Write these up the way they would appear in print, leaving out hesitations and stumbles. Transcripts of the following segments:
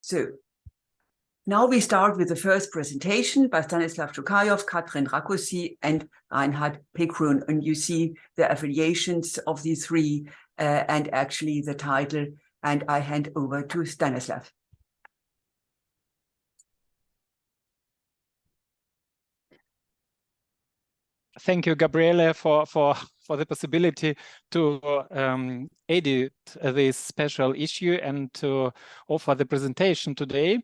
So now we start with the first presentation by Stanislaw Schkajlow, Katrin Rakoczy, and Reinhard Pekrun. And you see the affiliations of these three and actually the title. And I hand over to Stanislaw. Thank you, Gabriele, for the possibility to edit this special issue and to offer the presentation today.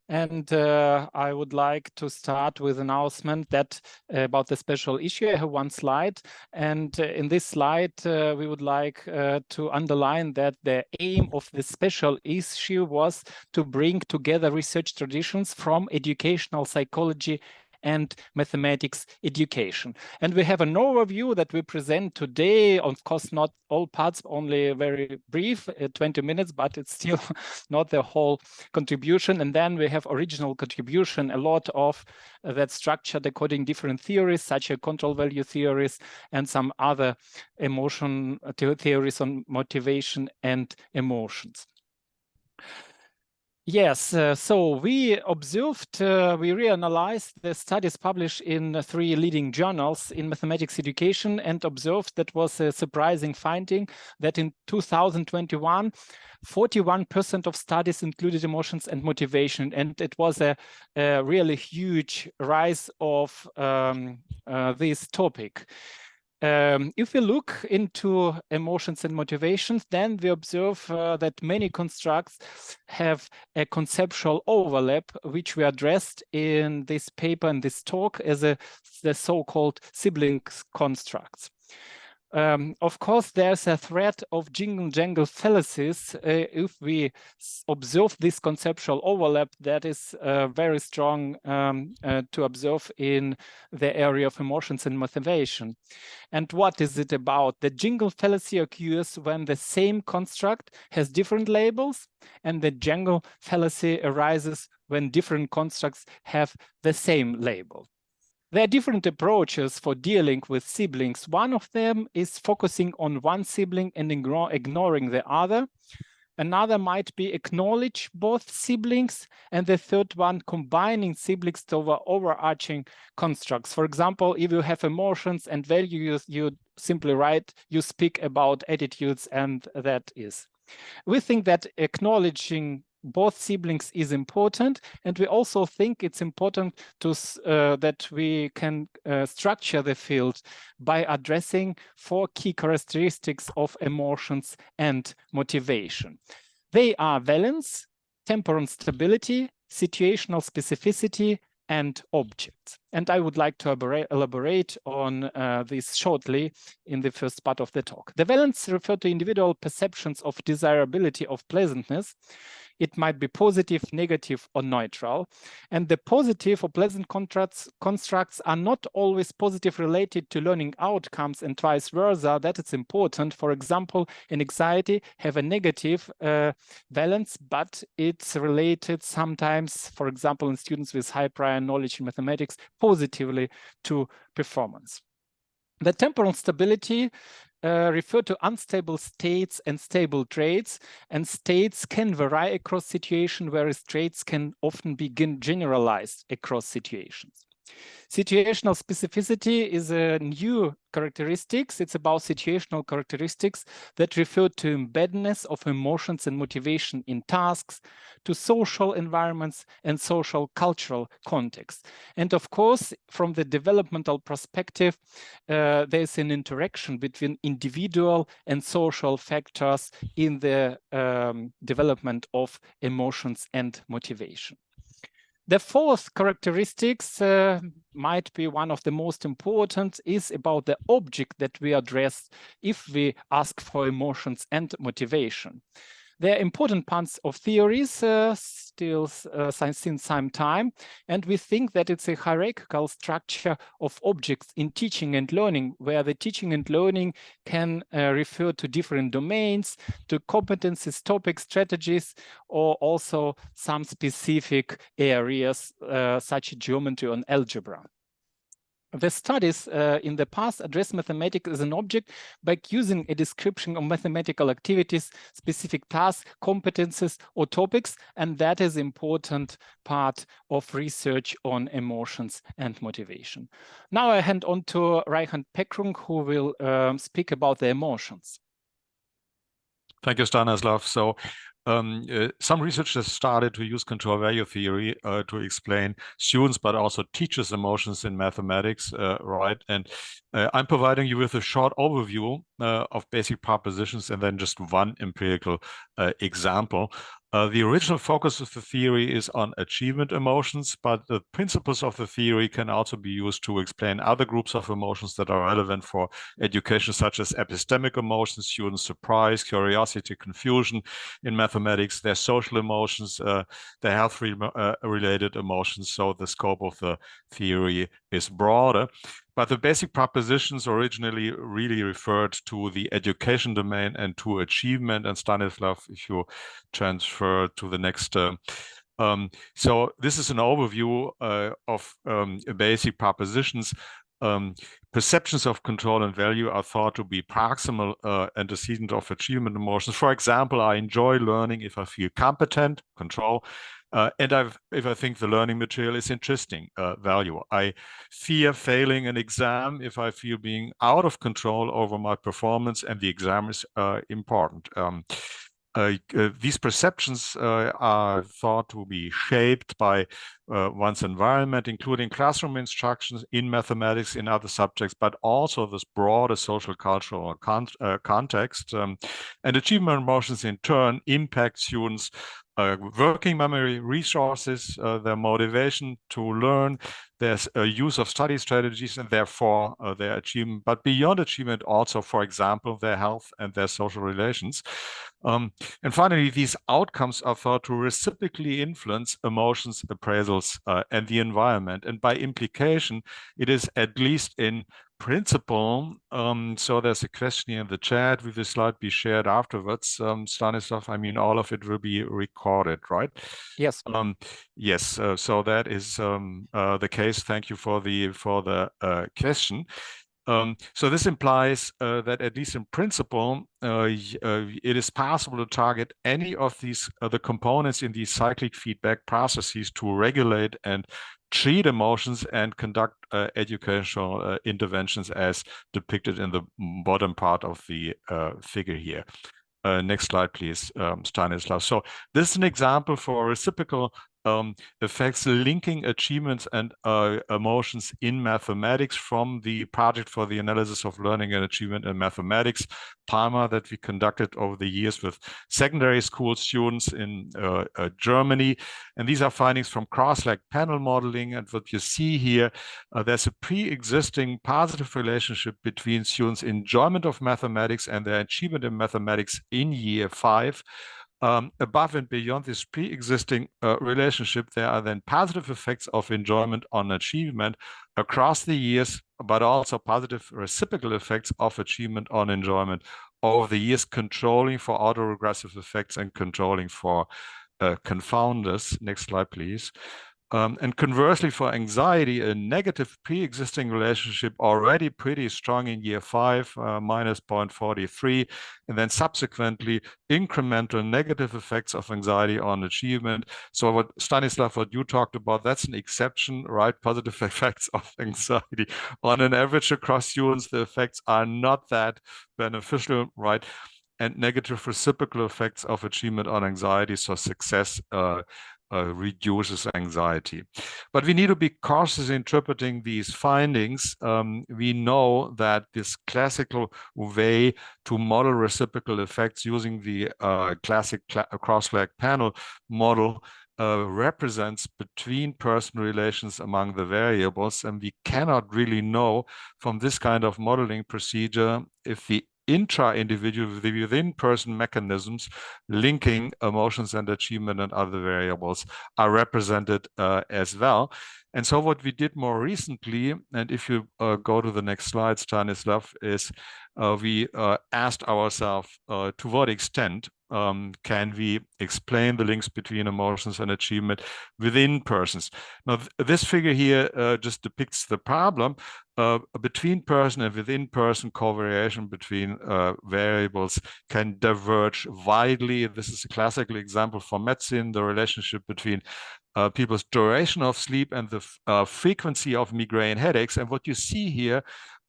And I would like to start with an announcement that about the special issue. I have one slide, and in this slide we would like to underline that the aim of the special issue was to bring together research traditions from educational psychology and mathematics education. And we have an overview that we present today, of course not all parts, only very brief, 20 minutes, but it's still not the whole contribution. And then we have original contribution, a lot of that structured according different theories, such as control value theories and some other emotion theories on motivation and emotions. Yes, so we observed, we reanalyzed the studies published in 3 leading journals in mathematics education and observed that was a surprising finding that in 2021, 41% of studies included emotions and motivation. And it was a really huge rise of this topic. If we look into emotions and motivations, then we observe that many constructs have a conceptual overlap, which we addressed in this paper and this talk as the so-called siblings constructs. Of course, there's a threat of jingle-jangle fallacies if we observe this conceptual overlap that is very strong to observe in the area of emotions and motivation. And what is it about? The jingle fallacy occurs when the same construct has different labels, and the jangle fallacy arises when different constructs have the same label. There are different approaches for dealing with siblings. One of them is focusing on one sibling and ignoring the other. Another might be acknowledge both siblings, and the third one combining siblings to overarching constructs. For example, if you have emotions and values, you simply write, you speak about attitudes, and that is. We think that acknowledging both siblings is important, and we also think it's important to that we can structure the field by addressing 4 key characteristics of emotions and motivation. They are valence, temporal stability, situational specificity, and objects. And I would like to elaborate on this shortly in the first part of the talk. The valence refers to individual perceptions of desirability of pleasantness. It might be positive, negative, or neutral. And the positive or pleasant constructs are not always positive related to learning outcomes and vice versa. That is important. For example, in anxiety, have a negative valence, but it's related sometimes, for example, in students with high prior knowledge in mathematics, positively to performance. The temporal stability refer to unstable states and stable traits, and states can vary across situations, whereas traits can often be generalized across situations. Situational specificity is a new characteristics. It's about situational characteristics that refer to embeddedness of emotions and motivation in tasks, to social environments and social cultural contexts. And of course, from the developmental perspective, there's an interaction between individual and social factors in the development of emotions and motivation. The 4th characteristics might be one of the most important, is about the object that we address if we ask for emotions and motivation. They are important parts of theories still since some time, and we think that it's a hierarchical structure of objects in teaching and learning, where the teaching and learning can refer to different domains, to competencies, topics, strategies, or also some specific areas such as geometry and algebra. The studies in the past addressed mathematics as an object by using a description of mathematical activities, specific tasks, competences, or topics, and that is an important part of research on emotions and motivation. Now I hand on to Reinhard Pekrun, who will speak about the emotions. Thank you, Stanislaw. So some researchers started to use control value theory to explain students, but also teachers' emotions in mathematics, right? And I'm providing you with a short overview of basic propositions and then just one empirical example. The original focus of the theory is on achievement emotions, but the principles of the theory can also be used to explain other groups of emotions that are relevant for education, such as epistemic emotions, student surprise, curiosity, confusion in mathematics, their social emotions, their health-related emotions. So the scope of the theory is broader. But the basic propositions originally really referred to the education domain and to achievement. And Stanislaw, if you transfer to the next. So this is an overview of basic propositions. Perceptions of control and value are thought to be proximal antecedent of achievement emotions. For example, I enjoy learning if I feel competent, control. And if I think the learning material is interesting, value. I fear failing an exam if I feel being out of control over my performance and the exam is important. These perceptions are thought to be shaped by one's environment, including classroom instructions in mathematics, in other subjects, but also this broader social cultural context. And achievement emotions in turn impact students' working memory resources, their motivation to learn, their use of study strategies, and therefore their achievement. But beyond achievement, also, for example, their health and their social relations. And finally, these outcomes are thought to reciprocally influence emotions, appraisals, and the environment. And by implication, it is at least in principle. So there's a question here in the chat. Will the slide be shared afterwards? Stanislaw, I mean, all of it will be recorded, right? Yes. Yes. So that is the case. Thank you for the question. So this implies that at least in principle, it is possible to target any of these the components in these cyclic feedback processes to regulate and treat emotions and conduct educational interventions as depicted in the bottom part of the figure here. Next slide, please, Stanislaw. So this is an example for reciprocal effects linking achievements and emotions in mathematics from the project for the analysis of learning and achievement in mathematics, PALMA, that we conducted over the years with secondary school students in Germany. And these are findings from cross-leg panel modeling. And what you see here, there's a pre-existing positive relationship between students' enjoyment of mathematics and their achievement in mathematics in year 5. Above and beyond this pre-existing relationship, there are then positive effects of enjoyment on achievement across the years, but also positive reciprocal effects of achievement on enjoyment over the years, controlling for autoregressive effects and controlling for confounders. Next slide, please. And conversely, for anxiety, a negative pre-existing relationship already pretty strong in year 5, minus 0.43, and then subsequently incremental negative effects of anxiety on achievement. So what Stanislaw, what you talked about, that's an exception, right? Positive effects of anxiety. On an average across students, the effects are not that beneficial, right? And negative reciprocal effects of achievement on anxiety, so success reduces anxiety. But we need to be cautious interpreting these findings. We know that this classical way to model reciprocal effects using the classic cross-leg panel model represents between-person relations among the variables, and we cannot really know from this kind of modeling procedure if the intra-individual within-person mechanisms linking emotions and achievement and other variables are represented as well. And so what we did more recently, and if you go to the next slide, Stanislaw, is we asked ourselves to what extent can we explain the links between emotions and achievement within persons. Now, this figure here just depicts the problem. between person and within person covariation between variables can diverge widely. This is a classical example for medicine, the relationship between people's duration of sleep and the frequency of migraine headaches. And what you see here,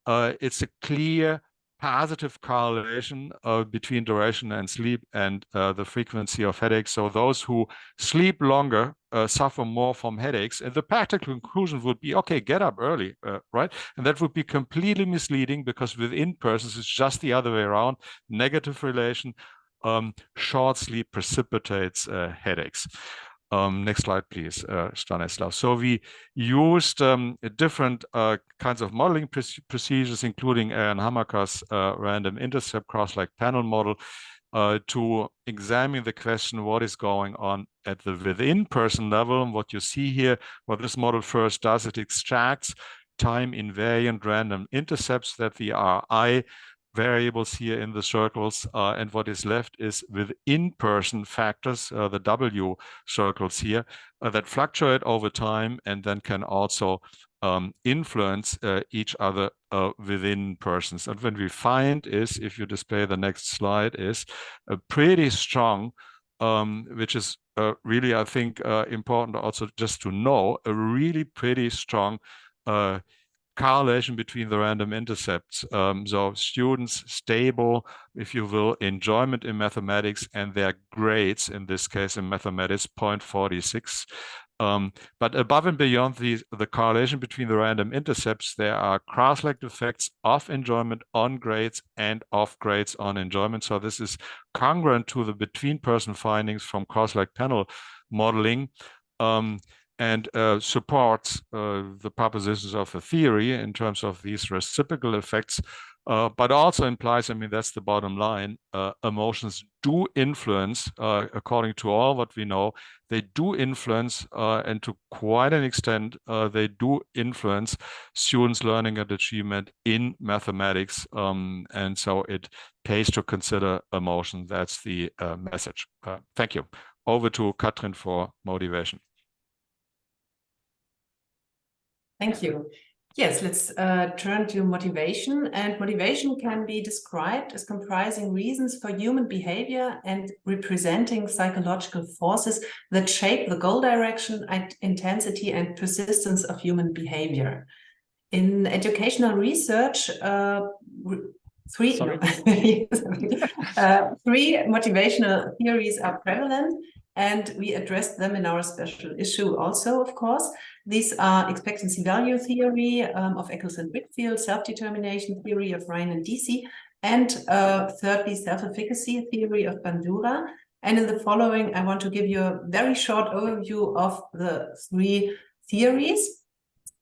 it's a clear positive correlation between duration and sleep and the frequency of headaches. So those who sleep longer suffer more from headaches. And the practical conclusion would be, okay, get up early, right? And that would be completely misleading because within persons, it's just the other way around. Negative relation, short sleep precipitates headaches. Next slide, please, Stanislaw. So we used different kinds of modeling procedures, including Aaron Hamaker's random intercept cross-like panel model, to examine the question, what is going on at the within-person level. And what you see here, what this model first does, it extracts time-invariant random intercepts that the RI variables here in the circles, and what is left is within-person factors, the W circles here, that fluctuate over time and then can also influence each other within persons. And what we find is, if you display the next slide, is a pretty strong, which is really, I think, important also just to know, a really pretty strong correlation between the random intercepts. So students stable, if you will, enjoyment in mathematics and their grades, in this case in mathematics, 0.46. But above and beyond the correlation between the random intercepts, there are cross-like effects of enjoyment on grades and off grades on enjoyment. So this is congruent to the between-person findings from cross-like panel modeling. And supports the propositions of the theory in terms of these reciprocal effects, but also implies, I mean, that's the bottom line, emotions do influence, according to all what we know, they do influence, and to quite an extent, they do influence students' learning and achievement in mathematics. And so it pays to consider emotion. That's the message. Thank you. Over to Katrin for motivation. Thank you. Yes, let's turn to motivation. And motivation can be described as comprising reasons for human behavior and representing psychological forces that shape the goal direction, intensity, and persistence of human behavior. In educational research, three motivational theories are prevalent, and we addressed them in our special issue also, of course. These are expectancy value theory of Eccles and Whitfield, self-determination theory of Ryan and Deci, and thirdly, self-efficacy theory of Bandura. And in the following, I want to give you a very short overview of the three theories.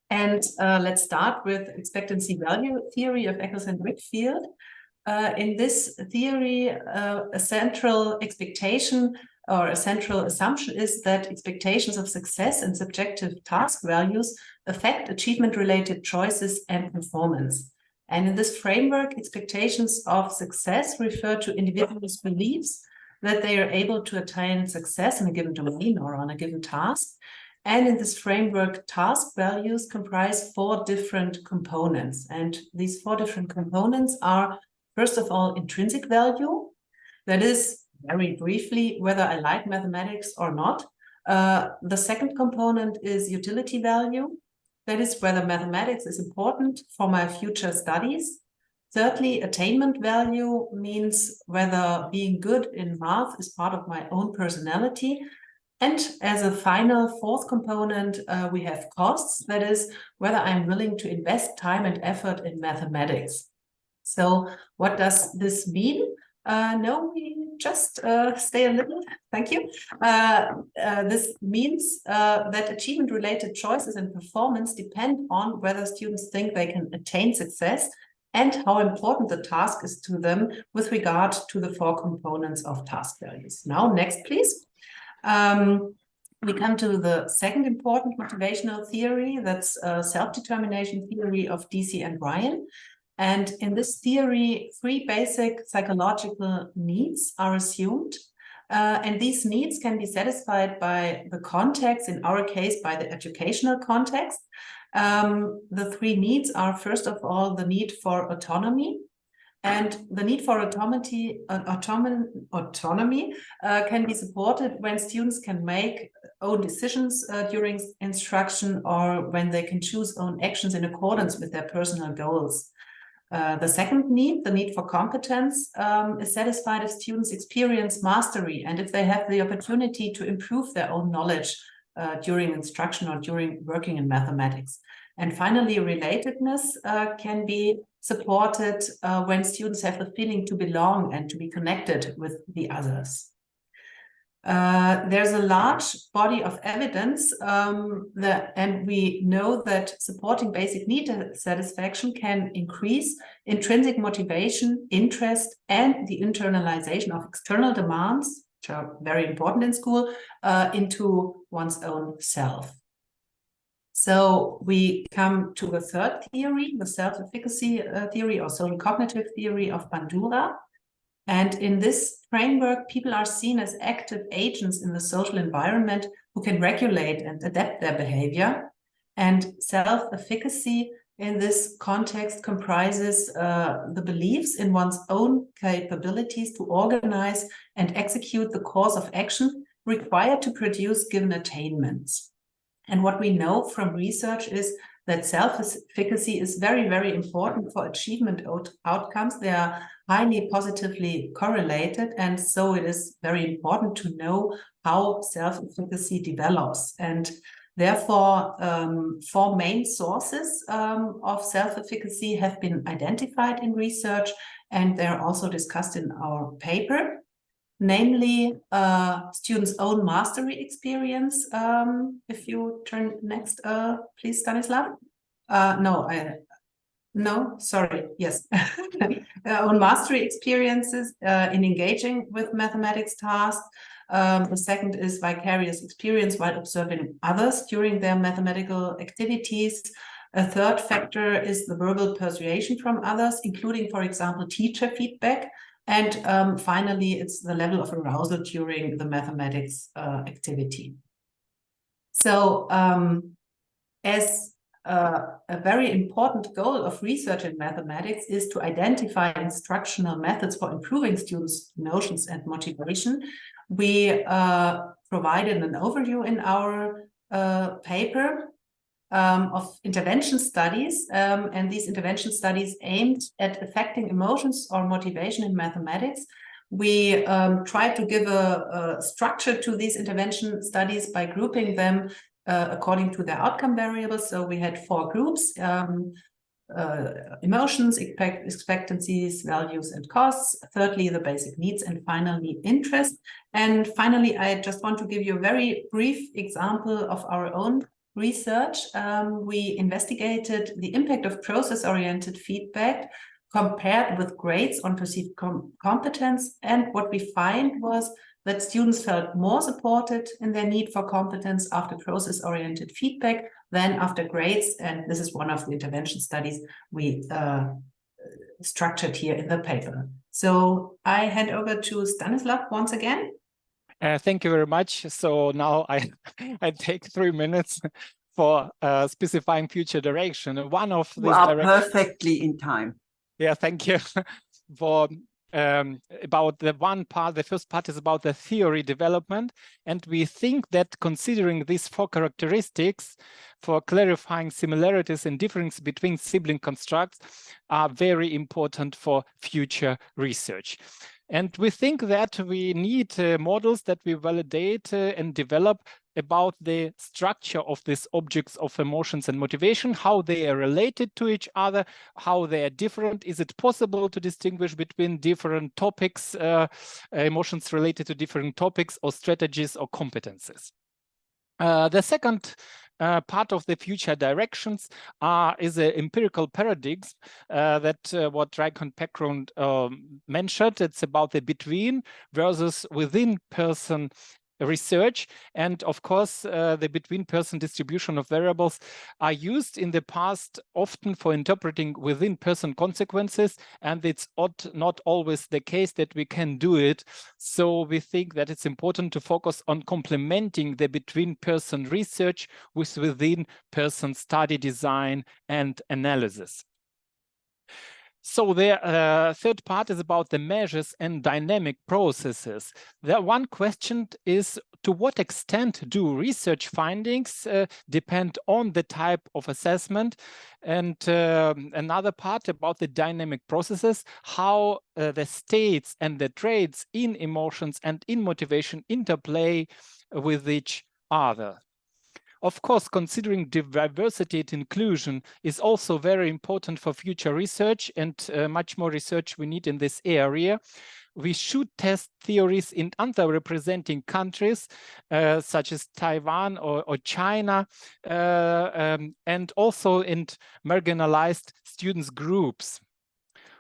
And let's start with expectancy value theory of Eccles and Whitfield. In this theory, a central expectation or a central assumption is that expectations of success and subjective task values affect achievement-related choices and performance. And in this framework, expectations of success refer to individuals' beliefs that they are able to attain success in a given domain or on a given task. And in this framework, task values comprise 4 different components. And these 4 different components are, first of all, intrinsic value. That is, very briefly, whether I like mathematics or not. The second component is utility value. That is, whether mathematics is important for my future studies. Thirdly, attainment value means whether being good in math is part of my own personality. And as a final 4th component, we have costs. That is, whether I'm willing to invest time and effort in mathematics. So what does this mean? No, we just stay a little. Thank you. This means that achievement-related choices and performance depend on whether students think they can attain success and how important the task is to them with regard to the 4 components of task values. Now, next, please. We come to the second important motivational theory, that's self-determination theory of Deci and Ryan. And in this theory, 3 basic psychological needs are assumed. And these needs can be satisfied by the context, in our case, by the educational context. The three needs are, first of all, the need for autonomy. And the need for autonomy can be supported when students can make own decisions during instruction, or when they can choose own actions in accordance with their personal goals. The second need, the need for competence, is satisfied if students experience mastery and if they have the opportunity to improve their own knowledge during instruction or during working in mathematics. And finally, relatedness can be supported when students have the feeling to belong and to be connected with the others. There's a large body of evidence and we know that supporting basic need satisfaction can increase intrinsic motivation, interest, and the internalization of external demands, which are very important in school, into one's own self. So we come to the third theory, the self-efficacy theory or social cognitive theory of Bandura. And in this framework, people are seen as active agents in the social environment who can regulate and adapt their behavior. And self-efficacy in this context comprises the beliefs in one's own capabilities to organize and execute the course of action required to produce given attainments. And what we know from research is that self-efficacy is very, very important for achievement outcomes. They are highly positively correlated, and so it is very important to know how self-efficacy develops. And therefore, 4 main sources of self-efficacy have been identified in research, and they're also discussed in our paper. Namely, students' own mastery experience. If you turn next, please, Stanislaw. No, sorry, yes. Own mastery experiences in engaging with mathematics tasks. The second is vicarious experience while observing others during their mathematical activities. A third factor is the verbal persuasion from others, including, for example, teacher feedback. And finally, it's the level of arousal during the mathematics activity. So as a very important goal of research in mathematics is to identify instructional methods for improving students' notions and motivation. We provided an overview in our paper of intervention studies, and these intervention studies aimed at affecting emotions or motivation in mathematics. We tried to give a structure to these intervention studies by grouping them according to their outcome variables. So we had 4 groups: emotions, expectancies, values, and costs. Thirdly, the basic needs, and finally, interest. And finally, I just want to give you a very brief example of our own research. We investigated the impact of process-oriented feedback compared with grades on perceived competence. And what we find was that students felt more supported in their need for competence after process-oriented feedback than after grades. And this is one of the intervention studies we structured here in the paper. So I hand over to Stanislaw once again. Thank you very much. So now I take 3 minutes for specifying future direction. One of these perfectly in time. Yeah, thank you. For about the first part is about the theory development, and we think that considering these 4 characteristics for clarifying similarities and difference between sibling constructs are very important for future research. And we think that we need models that we validate and develop about the structure of these objects of emotions and motivation, how they are related to each other, how they are different. Is it possible to distinguish between different topics, emotions related to different topics or strategies or competences? The second part of the future directions is an empirical paradigm that what Reinhard Pekrun mentioned. It's about the between versus within person research. And of course, the between-person distribution of variables are used in the past often for interpreting within-person consequences, and it's not always the case that we can do it. So we think that it's important to focus on complementing the between-person research with within-person study design and analysis. So the third part is about the measures and dynamic processes. The one question is, to what extent do research findings depend on the type of assessment? And another part about the dynamic processes, how the states and the traits in emotions and in motivation interplay with each other. Of course, considering diversity and inclusion is also very important for future research, and much more research we need in this area. We should test theories in underrepresenting countries, such as Taiwan or China, and also in marginalized students groups.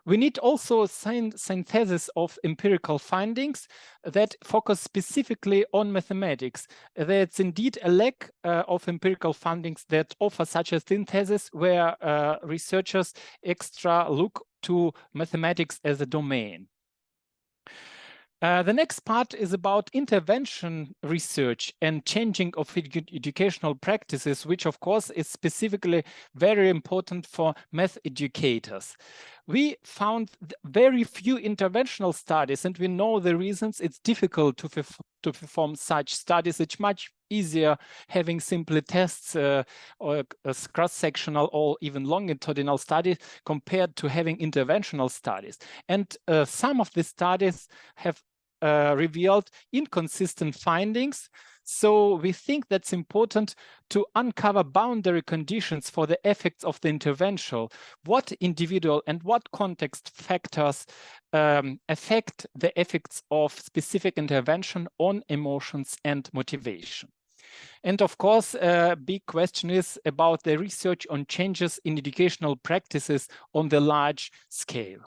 We need also synthesis of empirical findings that focus specifically on mathematics. There's indeed a lack of empirical findings that offer such a synthesis where researchers extra look to mathematics as a domain. The next part is about intervention research and changing of educational practices, which of course is specifically very important for math educators. We found very few interventional studies, and we know the reasons. It's difficult to perform such studies. It's much easier having simply tests or cross-sectional or even longitudinal studies compared to having interventional studies. And some of the studies have revealed inconsistent findings. So we think that's important to uncover boundary conditions for the effects of the intervention. What individual and what context factors affect the effects of specific intervention on emotions and motivation? And of course, a big question is about the research on changes in educational practices on the large scale.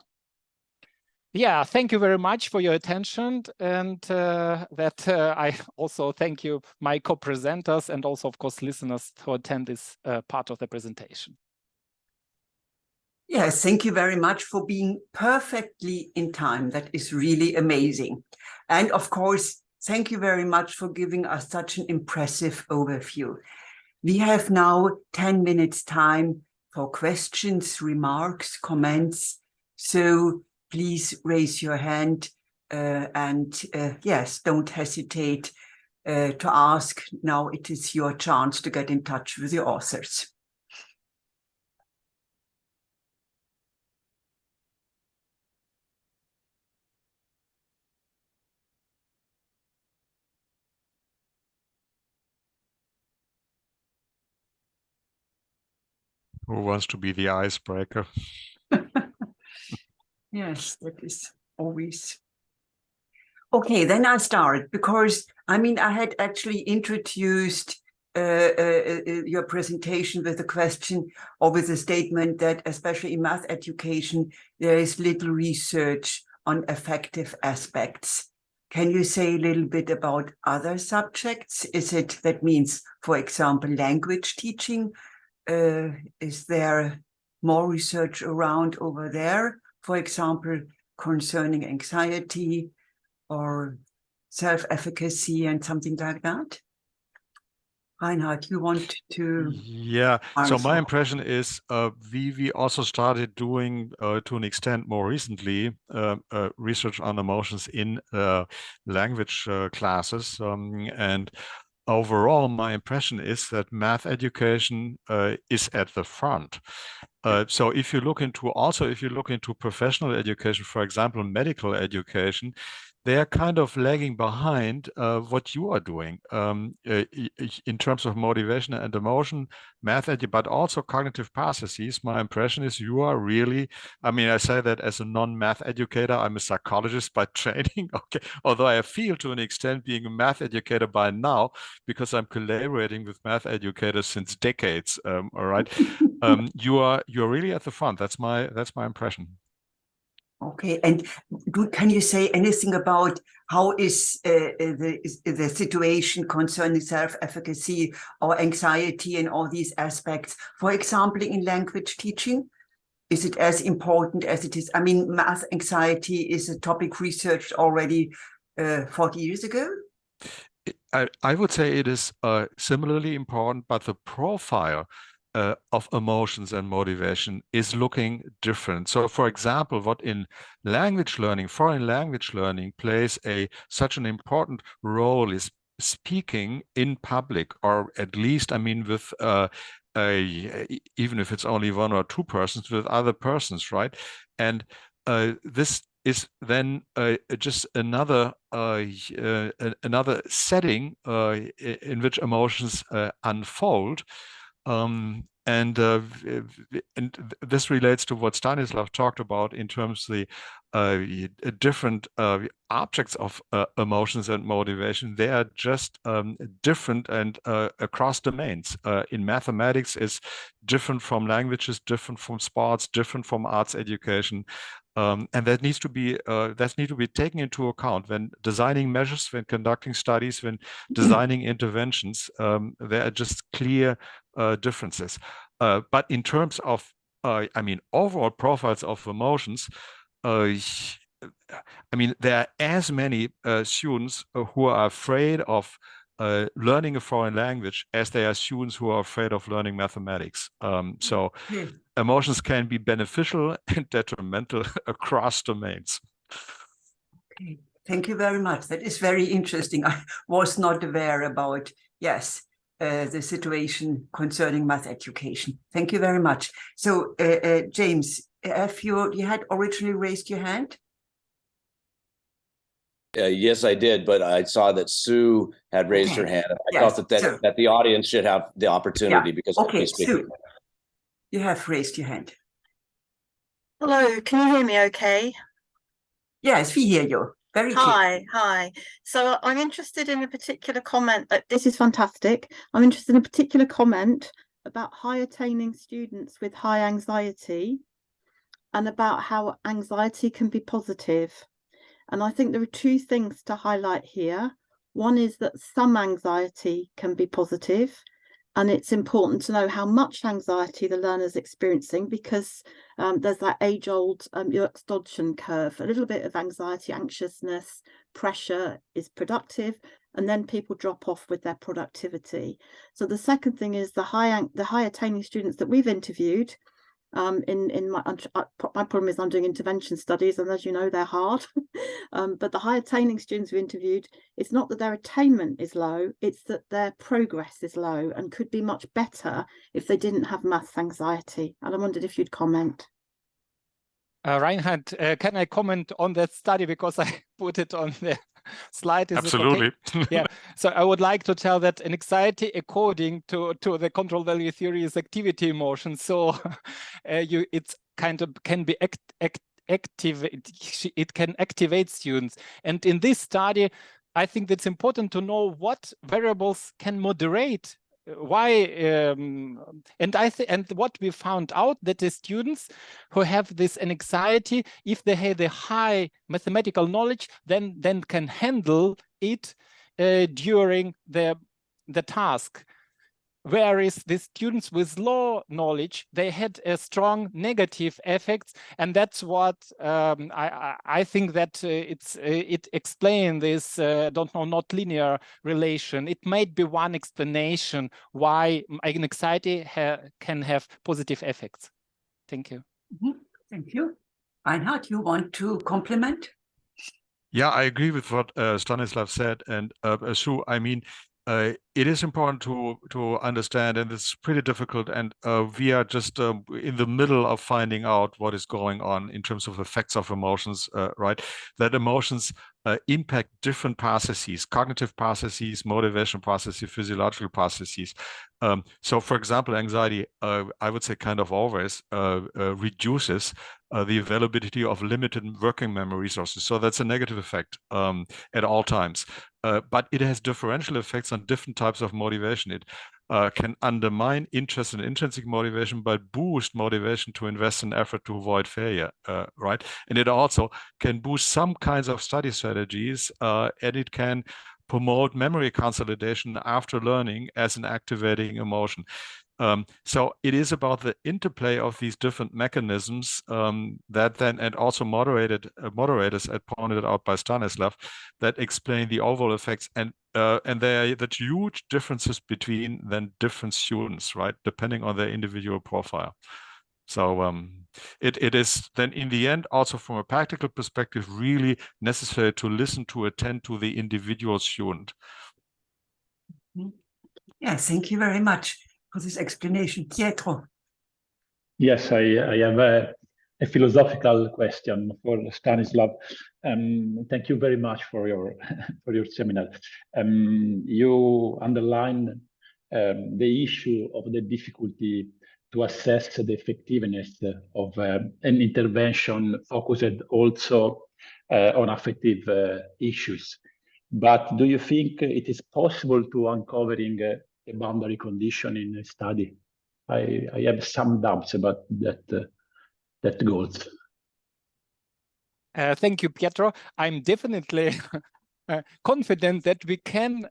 Yeah, thank you very much for your attention, and I also thank you, my co-presenters, and also, of course, listeners who attend this part of the presentation. Yes, thank you very much for being perfectly in time. That is really amazing. And of course, thank you very much for giving us such an impressive overview. We have now 10 minutes time for questions, remarks, comments. So please raise your hand and yes, don't hesitate to ask. Now it is your chance to get in touch with the authors. Who wants to be the icebreaker? Yes, that is always. Okay, then I'll start, because I mean, I had actually introduced your presentation with a question or with a statement that especially in math education, there is little research on affective aspects. Can you say a little bit about other subjects? Is it, that means, for example, language teaching? Is there more research around over there? For example, concerning anxiety or self-efficacy and something like that? Reinhard, you want to? Yeah, so my impression is we also started doing, to an extent more recently, research on emotions in language classes. And overall, my impression is that math education is at the front. So if you look into professional education, for example, medical education, they are kind of lagging behind what you are doing in terms of motivation and emotion, math, but also cognitive processes. My impression is you are really, I mean, I say that as a non-math educator, I'm a psychologist by training, okay, although I feel to an extent being a math educator by now, because I'm collaborating with math educators since decades, all right? You're really at the front. That's my impression. Okay, and can you say anything about how is the situation concerning self-efficacy or anxiety and all these aspects, for example, in language teaching? Is it as important as it is? I mean, math anxiety is a topic researched already 40 years ago. I would say it is similarly important, but the profile of emotions and motivation is looking different. So, for example, what in language learning, foreign language learning, plays such an important role is speaking in public, or at least, I mean, with even if it's only one or two persons, with other persons, right? And this is then just another setting in which emotions unfold. And this relates to what Stanislaw talked about in terms of the different objects of emotions and motivation. They are just different and across domains. In mathematics, is different from languages, different from sports, different from arts education. And that needs to be taken into account when designing measures, when conducting studies, when designing interventions. There are just clear differences. But in terms of, I mean, overall profiles of emotions, I mean, there are as many students who are afraid of learning a foreign language as there are students who are afraid of learning mathematics. So emotions can be beneficial and detrimental across domains. Okay, thank you very much. That is very interesting. I was not aware about, yes, the situation concerning math education. Thank you very much. So, James, you had originally raised your hand? Yes, I did, but I saw that Sue had raised her hand. I thought that the audience should have the opportunity because okay, Sue, you have raised your hand. Hello, can you hear me okay? Yes, we hear you. Very clear. Hi. So I'm interested in a particular comment. This is fantastic. I'm interested in a particular comment about high attaining students with high anxiety and about how anxiety can be positive. And I think there are two things to highlight here. One is that some anxiety can be positive, and it's important to know how much anxiety the learner's experiencing, because there's that age-old Yerkes-Dodson curve. A little bit of anxiety, anxiousness, pressure is productive, and then people drop off with their productivity. So the second thing is the high attaining students that we've interviewed. My problem is I'm doing intervention studies, and as you know, they're hard. But the high attaining students we interviewed, it's not that their attainment is low, it's that their progress is low and could be much better if they didn't have maths anxiety. And I wondered if you'd comment. Reinhard, can I comment on that study, because I put it on the slide? Is absolutely. Okay? Yeah. So I would like to tell that anxiety, according to the control value theory, is activity emotion. So it's kind of can be active. It can activate students. And in this study, I think that's important to know what variables can moderate. Why and what we found out that the students who have this anxiety, if they have the high mathematical knowledge, then can handle it during the task. Whereas the students with low knowledge, they had a strong negative effects, and that's what I think that it explains this not linear relation. It might be one explanation why anxiety can have positive effects. Thank you. Mm-hmm. Thank you. Reinhard, you want to complement? Yeah, I agree with what Stanislaw said, and Sue, I mean, it is important to understand, and it's pretty difficult, and we are just in the middle of finding out what is going on in terms of effects of emotions, right? That emotions impact different processes, cognitive processes, motivation processes, physiological processes. So, for example, anxiety, I would say kind of always reduces the availability of limited working memory resources. So that's a negative effect at all times. But it has differential effects on different types of motivation. It can undermine interest and intrinsic motivation, but boost motivation to invest in effort to avoid failure, right? And it also can boost some kinds of study strategies, and it can promote memory consolidation after learning as an activating emotion. So it is about the interplay of these different mechanisms that then, and also moderators as pointed out by Stanislaw, that explain the overall effects, and there are the huge differences between then different students, right, depending on their individual profile. So it is then in the end also from a practical perspective really necessary to listen to attend to the individual student. Yes, thank you very much for this explanation. Pietro. Yes, I have a philosophical question for Stanislaw. Thank you very much for your seminar. You underline the issue of the difficulty to assess the effectiveness of an intervention focused also on affective issues. But do you think it is possible to uncovering a boundary condition in a study? I have some doubts about that goals. Thank you, Pietro. I'm definitely confident that we can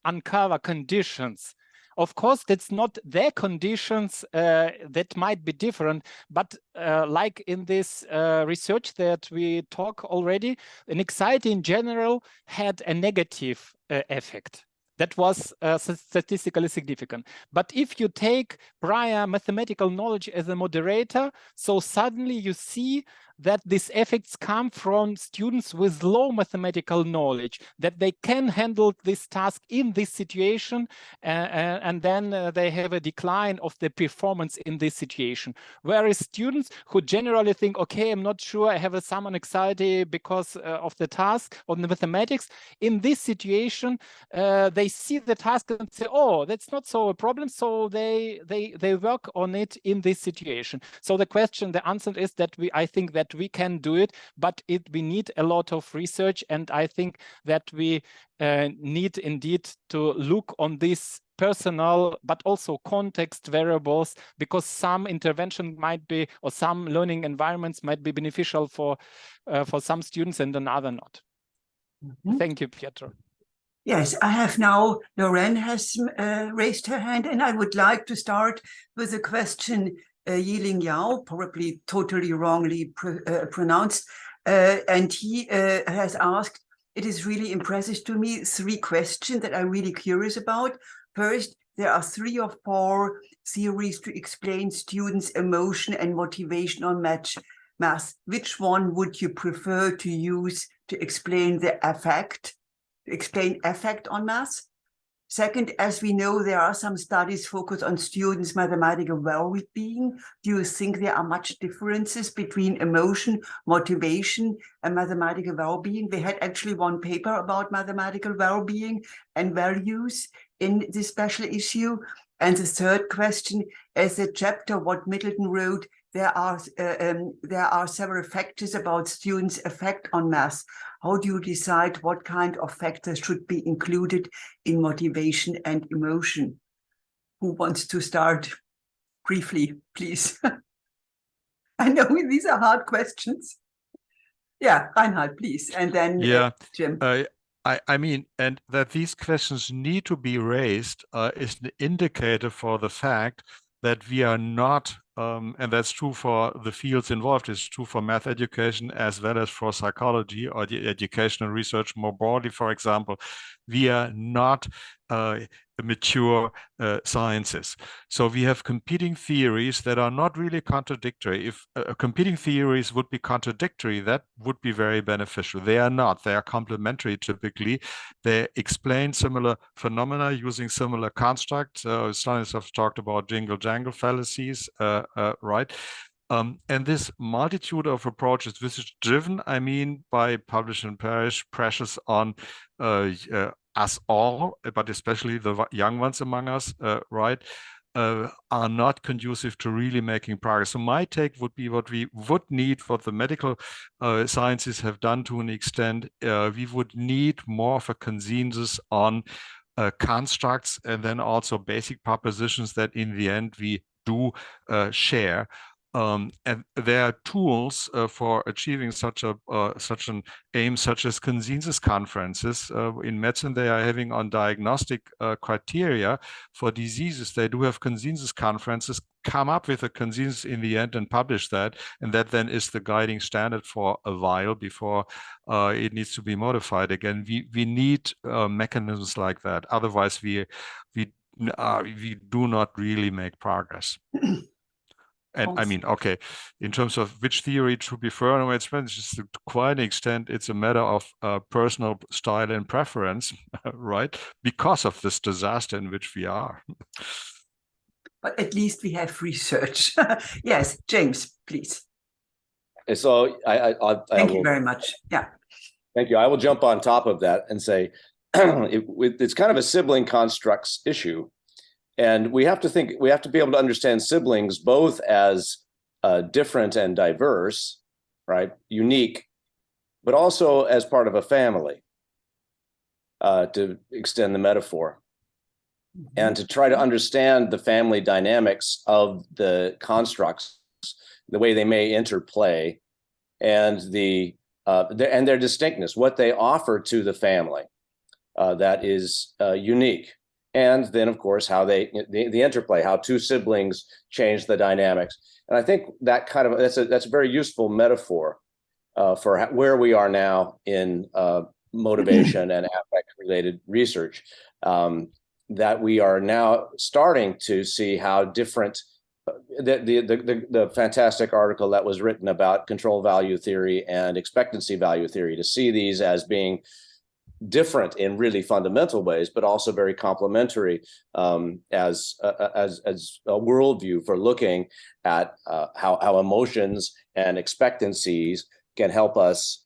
uncover conditions. Of course, that's not their conditions that might be different, but like in this research that we talk already, an anxiety in general had a negative effect. That was statistically significant. But if you take prior mathematical knowledge as a moderator, so suddenly you see that these effects come from students with low mathematical knowledge, that they can handle this task in this situation, and then they have a decline of the performance in this situation. Whereas students who generally think, okay, I'm not sure, I have some anxiety because of the task on the mathematics, in this situation, they see the task and say, oh, that's not so a problem, so they work on it in this situation. So the answer is that I think that we can do it, but we need a lot of research, and I think that we need indeed to look on this personal but also context variables, because some intervention might be, or some learning environments might be beneficial for some students and another not. Thank you, Pietro. Yes, I have now, Lorraine has raised her hand, and I would like to start with a question. Yiling Yao, probably totally wrongly pronounced, and he has asked, it is really impressive to me, 3 questions that I'm really curious about. First, there are 3 or 4 theories to explain students' emotion and motivation on math. Which one would you prefer to use to explain the effect, on math? Second, as we know, there are some studies focused on students' mathematical well-being. Do you think there are much differences between emotion, motivation, and mathematical well-being? We had actually one paper about mathematical well-being and values in this special issue. And the third question, as a chapter what Middleton wrote, there are several factors about students' effect on math. How do you decide what kind of factors should be included in motivation and emotion? Who wants to start briefly, please? I know these are hard questions. Yeah, Reinhard, please. And then Jim. I mean, and that these questions need to be raised is an indicator for the fact that we are not, and that's true for the fields involved, it's true for math education as well as for psychology or the educational research more broadly, for example, we are not mature sciences. So we have competing theories that are not really contradictory. If competing theories would be contradictory, that would be very beneficial. They are not. They are complementary typically. They explain similar phenomena using similar constructs. Stanislaw talked about jingle-jangle fallacies, right? And this multitude of approaches, this is driven, I mean, by publish and perish pressures on us all, but especially the young ones among us, right, are not conducive to really making progress. So my take would be what we would need, what the medical sciences have done to an extent, we would need more of a consensus on constructs, and then also basic propositions that in the end we do share. And there are tools for achieving such an aim, such as consensus conferences. In medicine, they are having on diagnostic criteria for diseases. They do have consensus conferences, come up with a consensus in the end and publish that. And that then is the guiding standard for a while before it needs to be modified again. We need mechanisms like that. Otherwise, we do not really make progress. And I mean, okay, in terms of which theory to prefer, it's just to quite an extent, it's a matter of personal style and preference, right? Because of this disaster in which we are. But at least we have research. Yes, James, please. So thank you very much. Yeah. Thank you. I will jump on top of that and say it's kind of a sibling constructs issue. And we have to be able to understand siblings both as different and diverse, right? Unique, but also as part of a family, to extend the metaphor. And to try to understand the family dynamics of the constructs, the way they may interplay, and their distinctness, what they offer to the family that is unique. And then, of course, how the interplay, how two siblings change the dynamics. And I think that that's a very useful metaphor for where we are now in motivation and affect-related research. That we are now starting to see how different the fantastic article that was written about control value theory and expectancy value theory, to see these as being different in really fundamental ways, but also very complementary as a worldview for looking at how emotions and expectancies can help us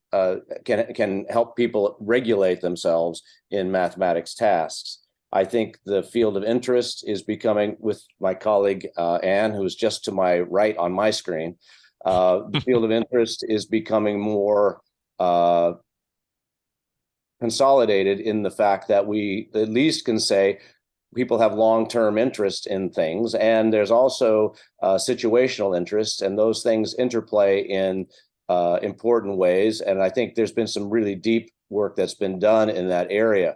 can help people regulate themselves in mathematics tasks. I think the field of interest is becoming, with my colleague Anne, who is just to my right on my screen, the field of interest is becoming more consolidated in the fact that we at least can say people have long-term interest in things, and there's also situational interest, and those things interplay in important ways. And I think there's been some really deep work that's been done in that area.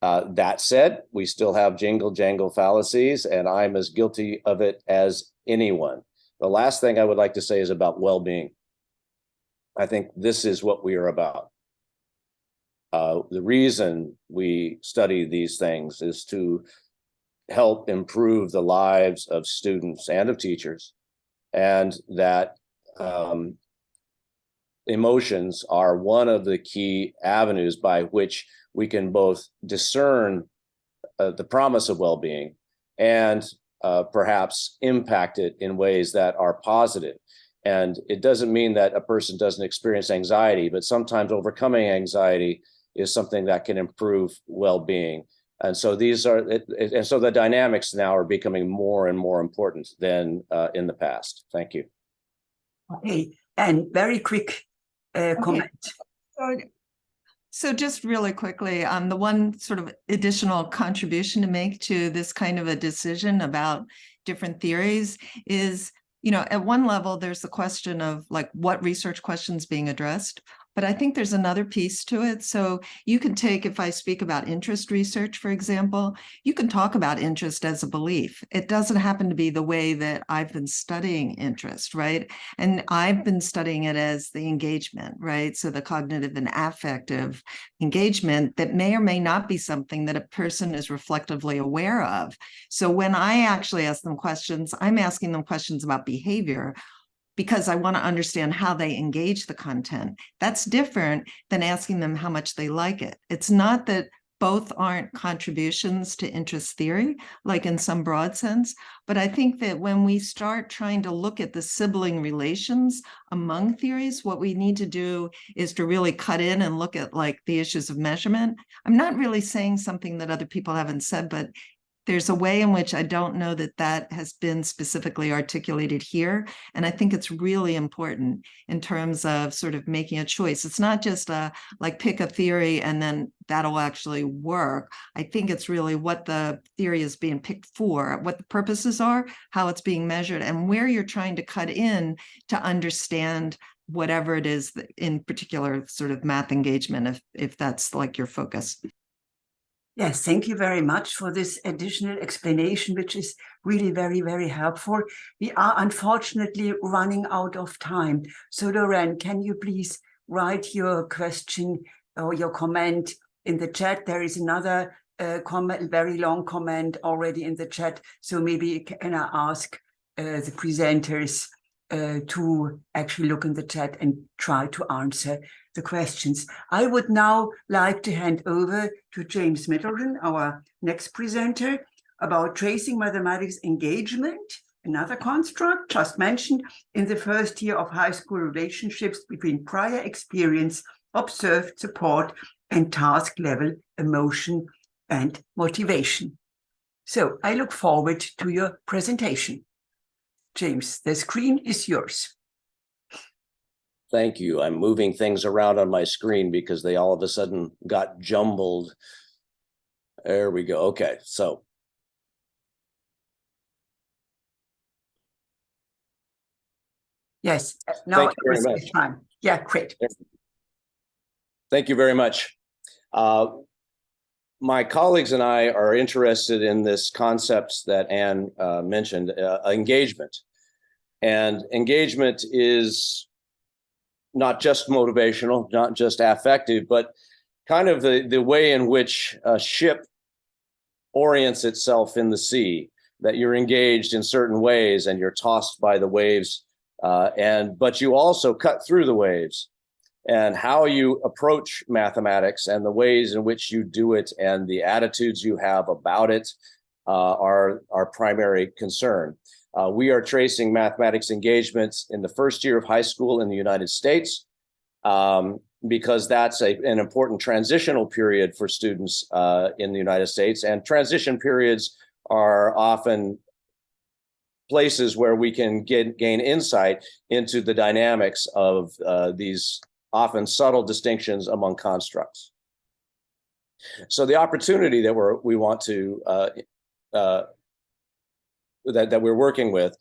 That said, we still have jingle-jangle fallacies, and I'm as guilty of it as anyone. The last thing I would like to say is about well-being. I think this is what we are about. The reason we study these things is to help improve the lives of students and of teachers, and that emotions are one of the key avenues by which we can both discern the promise of well-being and perhaps impact it in ways that are positive. And it doesn't mean that a person doesn't experience anxiety, but sometimes overcoming anxiety is something that can improve well-being. And so so the dynamics now are becoming more and more important than in the past. Thank you. Okay, and very quick comment. So just really quickly, the one sort of additional contribution to make to this kind of a decision about different theories is, at one level, there's the question of like what research questions being addressed. But I think there's another piece to it. So you can take, if I speak about interest research, for example, you can talk about interest as a belief. It doesn't happen to be the way that I've been studying interest, right? And I've been studying it as the engagement, right? So the cognitive and affective engagement that may or may not be something that a person is reflectively aware of. So when I actually ask them questions, I'm asking them questions about behavior, because I want to understand how they engage the content. That's different than asking them how much they like it. It's not that both aren't contributions to interest theory, like in some broad sense, but I think that when we start trying to look at the sibling relations among theories, what we need to do is to really cut in and look at like the issues of measurement. I'm not really saying something that other people haven't said, but there's a way in which I don't know that that has been specifically articulated here. And I think it's really important in terms of sort of making a choice. It's not just like pick a theory and then that'll actually work. I think it's really what the theory is being picked for, what the purposes are, how it's being measured, and where you're trying to cut in to understand whatever it is that in particular sort of math engagement, if that's like your focus. Yes, thank you very much for this additional explanation, which is really very, very helpful. We are unfortunately running out of time. So Lorraine, can you please write your question or your comment in the chat? There is another comment, very long comment already in the chat. So maybe can I ask the presenters to actually look in the chat and try to answer the questions. I would now like to hand over to James Middleton, our next presenter, about tracing mathematics engagement, another construct just mentioned in the first year of high school, relationships between prior experience, observed support, and task level emotion and motivation. So I look forward to your presentation. James, the screen is yours. Thank you. I'm moving things around on my screen because they all of a sudden got jumbled. There we go. Okay, so. Yes, now it's time. Yeah, great. Thank you very much. My colleagues and I are interested in this concepts that Anne mentioned, engagement. And engagement is not just motivational, not just affective, but kind of the way in which a ship orients itself in the sea, that you're engaged in certain ways and you're tossed by the waves, but you also cut through the waves. And how you approach mathematics and the ways in which you do it and the attitudes you have about it are our primary concern. We are tracing mathematics engagements in the first year of high school in the United States because that's an important transitional period for students in the United States. And transition periods are often places where we can gain insight into the dynamics of these often subtle distinctions among constructs. So the opportunity that we want to that we're working with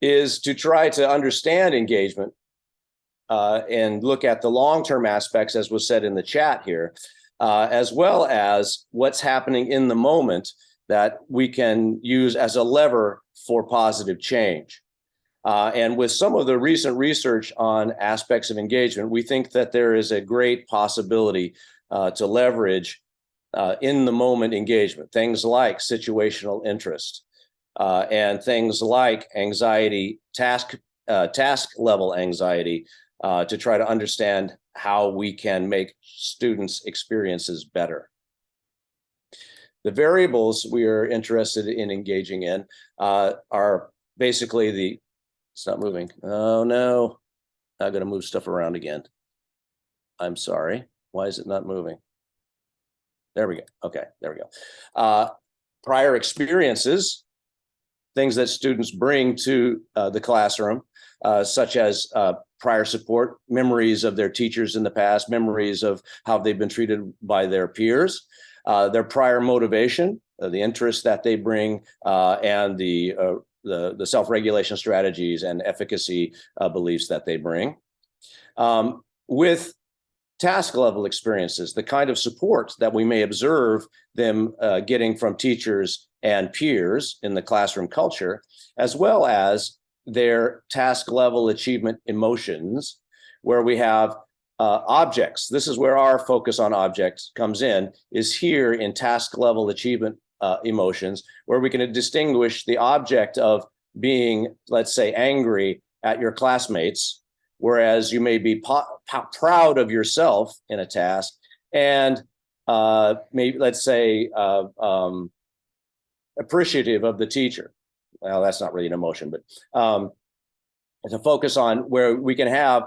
is to try to understand engagement and look at the long-term aspects, as was said in the chat here, as well as what's happening in the moment that we can use as a lever for positive change. And with some of the recent research on aspects of engagement, we think that there is a great possibility to leverage in the moment engagement, things like situational interest and things like anxiety, task level anxiety, to try to understand how we can make students' experiences better. The variables we are interested in engaging in are basically it's not moving. Oh no, I got to move stuff around again. I'm sorry. Why is it not moving? There we go. Okay, there we go. Prior experiences, things that students bring to the classroom, such as prior support, memories of their teachers in the past, memories of how they've been treated by their peers, their prior motivation, the interest that they bring, and the self-regulation strategies and efficacy beliefs that they bring. With task level experiences, the kind of support that we may observe them getting from teachers and peers in the classroom culture, as well as their task level achievement emotions, where we have objects. This is where our focus on objects comes in, is here in task level achievement emotions, where we can distinguish the object of being, let's say, angry at your classmates, whereas you may be proud of yourself in a task, and maybe, let's say, appreciative of the teacher. Well, that's not really an emotion, but to focus on where we can have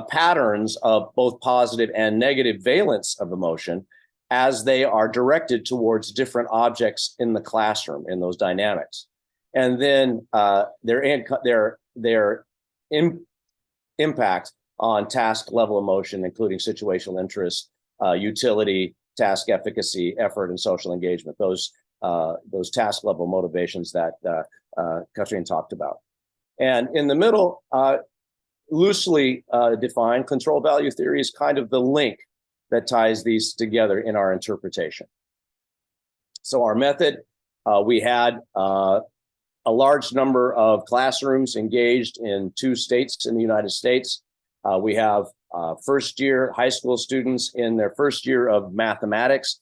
patterns of both positive and negative valence of emotion, as they are directed towards different objects in the classroom in those dynamics. And then their impact on task level emotion, including situational interest, utility, task efficacy, effort, and social engagement, those task level motivations that Katrin talked about. And in the middle, loosely defined, control value theory is kind of the link that ties these together in our interpretation. So our method, we had a large number of classrooms engaged in 2 states in the United States. We have first year high school students in their first year of mathematics.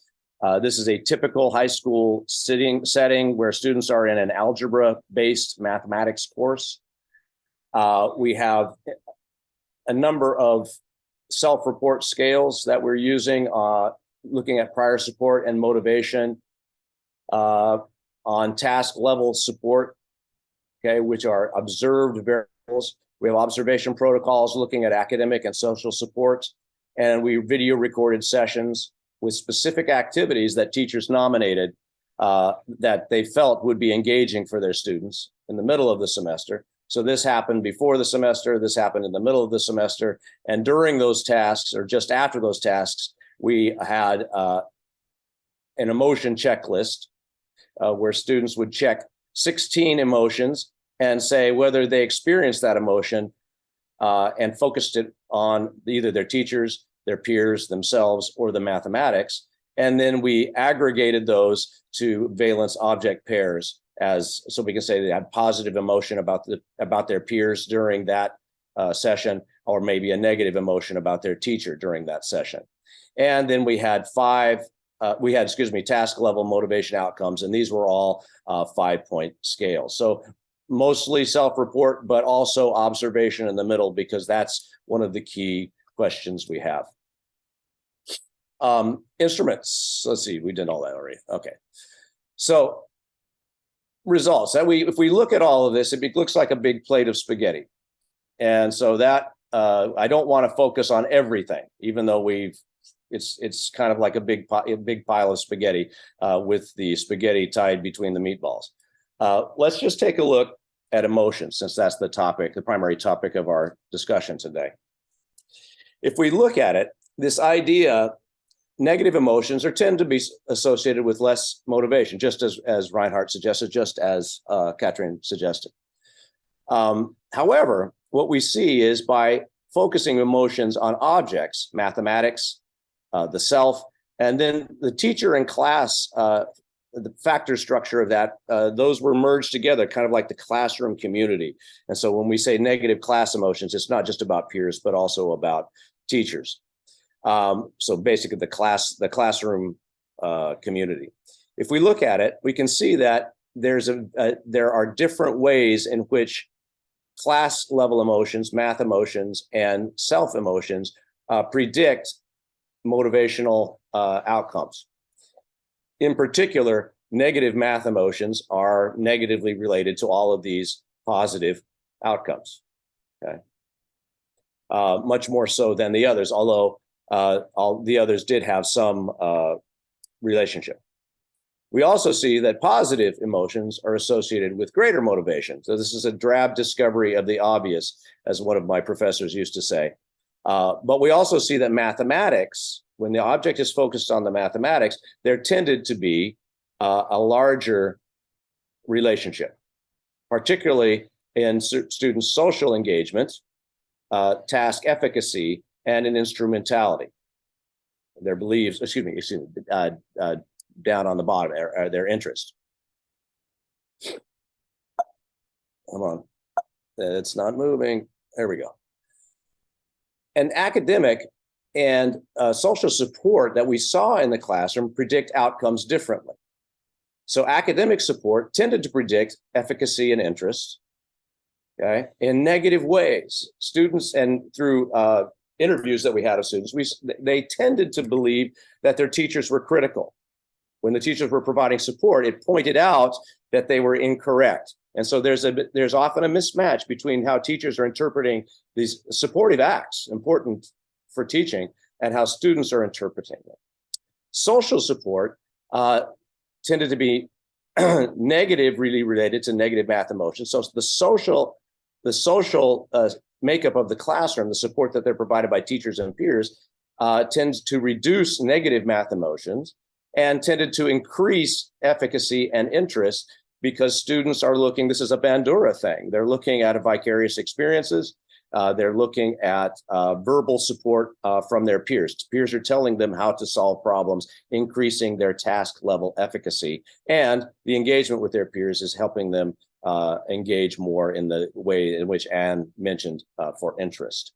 This is a typical high school setting where students are in an algebra-based mathematics course. We have a number of self-report scales that we're using, looking at prior support and motivation on task level support, okay, which are observed variables. We have observation protocols looking at academic and social support, and we video recorded sessions with specific activities that teachers nominated that they felt would be engaging for their students in the middle of the semester. So this happened before the semester, this happened in the middle of the semester, and during those tasks, or just after those tasks, we had an emotion checklist where students would check 16 emotions and say whether they experienced that emotion and focused it on either their teachers, their peers, themselves, or the mathematics. And then we aggregated those to valence object pairs, so we can say they had positive emotion about their peers during that session, or maybe a negative emotion about their teacher during that session. And then we had task level motivation outcomes, and these were all 5-point scales. So mostly self-report, but also observation in the middle, because that's one of the key questions we have. Instruments, let's see, we did all that already. Okay, so results. If we look at all of this, it looks like a big plate of spaghetti. And so that, I don't want to focus on everything, even though it's kind of like a big pile of spaghetti with the spaghetti tied between the meatballs. Let's just take a look at emotions, since that's the primary topic of our discussion today. If we look at it, this idea, negative emotions tend to be associated with less motivation, just as Reinhard suggested, just as Katrin suggested. However, what we see is by focusing emotions on objects, mathematics, the self, and then the teacher and class, the factor structure of that, those were merged together, kind of like the classroom community. And so when we say negative class emotions, it's not just about peers, but also about teachers. So basically the classroom community. If we look at it, we can see that there are different ways in which class level emotions, math emotions, and self emotions predict motivational outcomes. In particular, negative math emotions are negatively related to all of these positive outcomes. Okay, much more so than the others, although all the others did have some relationship. We also see that positive emotions are associated with greater motivation. So this is a drab discovery of the obvious, as one of my professors used to say. But we also see that mathematics, when the object is focused on the mathematics, there tended to be a larger relationship, particularly in students' social engagement, task efficacy, and in instrumentality. Their beliefs, down on the bottom, are their interest. Come on, it's not moving. There we go. And academic and social support that we saw in the classroom predict outcomes differently. So academic support tended to predict efficacy and interest, okay, in negative ways. Students, and through interviews that we had of students, they tended to believe that their teachers were critical. When the teachers were providing support, it pointed out that they were incorrect. And so there's often a mismatch between how teachers are interpreting these supportive acts, important for teaching, and how students are interpreting them. Social support tended to be negatively related to negative math emotions. So the social makeup of the classroom, the support that they're provided by teachers and peers, tends to reduce negative math emotions and tended to increase efficacy and interest, because students are looking, this is a Bandura thing, they're looking at vicarious experiences, they're looking at verbal support from their peers. Peers are telling them how to solve problems, increasing their task level efficacy, and the engagement with their peers is helping them engage more in the way in which Anne mentioned for interest.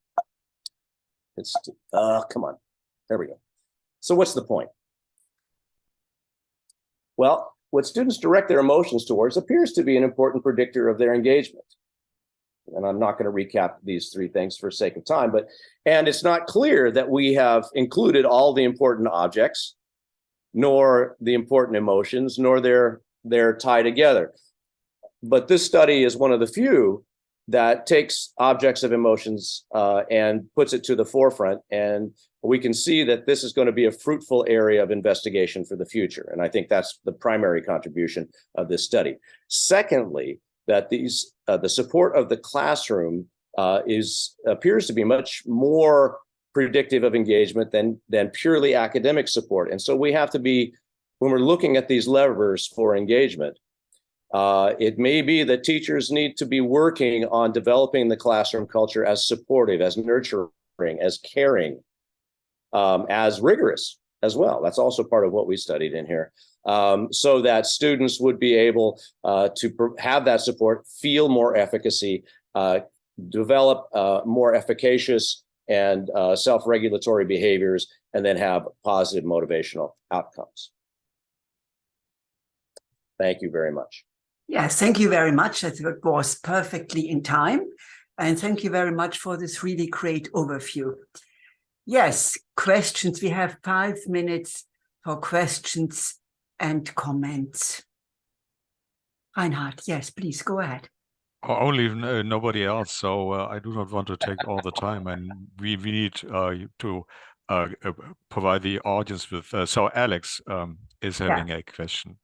It's, come on, there we go. So what's the point? Well, what students direct their emotions towards appears to be an important predictor of their engagement. And I'm not going to recap these three things for sake of time, and it's not clear that we have included all the important objects, nor the important emotions, nor they're tied together. But this study is one of the few that takes objects of emotions and puts it to the forefront. And we can see that this is going to be a fruitful area of investigation for the future. And I think that's the primary contribution of this study. Secondly, that the support of the classroom appears to be much more predictive of engagement than purely academic support. And so we have to be, when we're looking at these levers for engagement, it may be that teachers need to be working on developing the classroom culture as supportive, as nurturing, as caring, as rigorous as well. That's also part of what we studied in here, so that students would be able to have that support, feel more efficacy, develop more efficacious and self-regulatory behaviors, and then have positive motivational outcomes. Thank you very much. Yes, thank you very much. I think it was perfectly in time. And thank you very much for this really great overview. Yes, questions. We have 5 minutes for questions and comments. Reinhard, yes, please go ahead. Only nobody else, so I do not want to take all the time, and we need to provide the audience with. So Alex is having a question.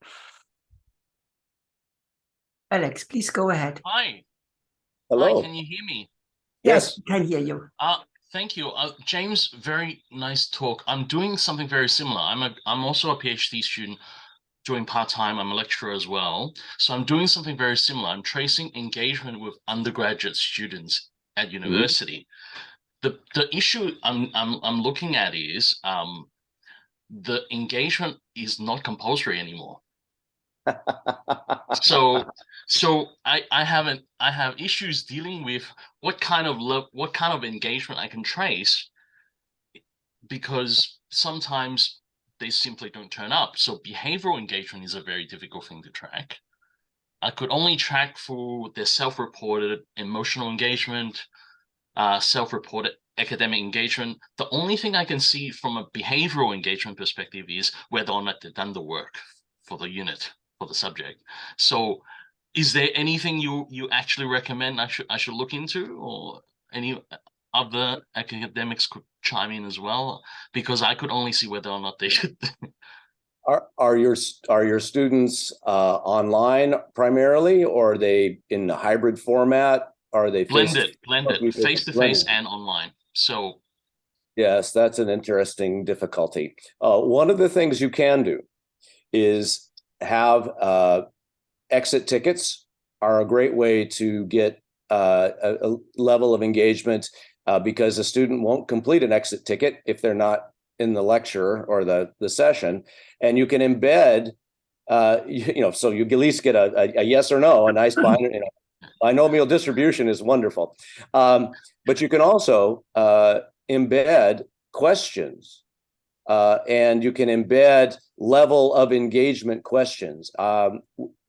Alex, please go ahead. Hi. Hello. Hi, can you hear me? Yes, we can hear you. Thank you. James, very nice talk. I'm doing something very similar. I'm also a PhD student doing part-time. I'm a lecturer as well. So I'm doing something very similar. I'm tracing engagement with undergraduate students at university. The issue I'm looking at is the engagement is not compulsory anymore. So I have issues dealing with what kind of engagement I can trace, because sometimes they simply don't turn up. So behavioral engagement is a very difficult thing to track. I could only track for their self-reported emotional engagement, self-reported academic engagement. The only thing I can see from a behavioral engagement perspective is whether or not they've done the work for the unit, for the subject. So is there anything you actually recommend I should look into, or any other academics could chime in as well? Because I could only see whether or not they should. Are your students online primarily, or are they in a hybrid format? Are they blended, face-to-face and online? So yes, that's an interesting difficulty. One of the things you can do is have exit tickets are a great way to get a level of engagement, because a student won't complete an exit ticket if they're not in the lecture or the session, and you can embed, so you at least get a yes or no, a nice binomial distribution is wonderful, but you can also embed questions, and you can embed level of engagement questions.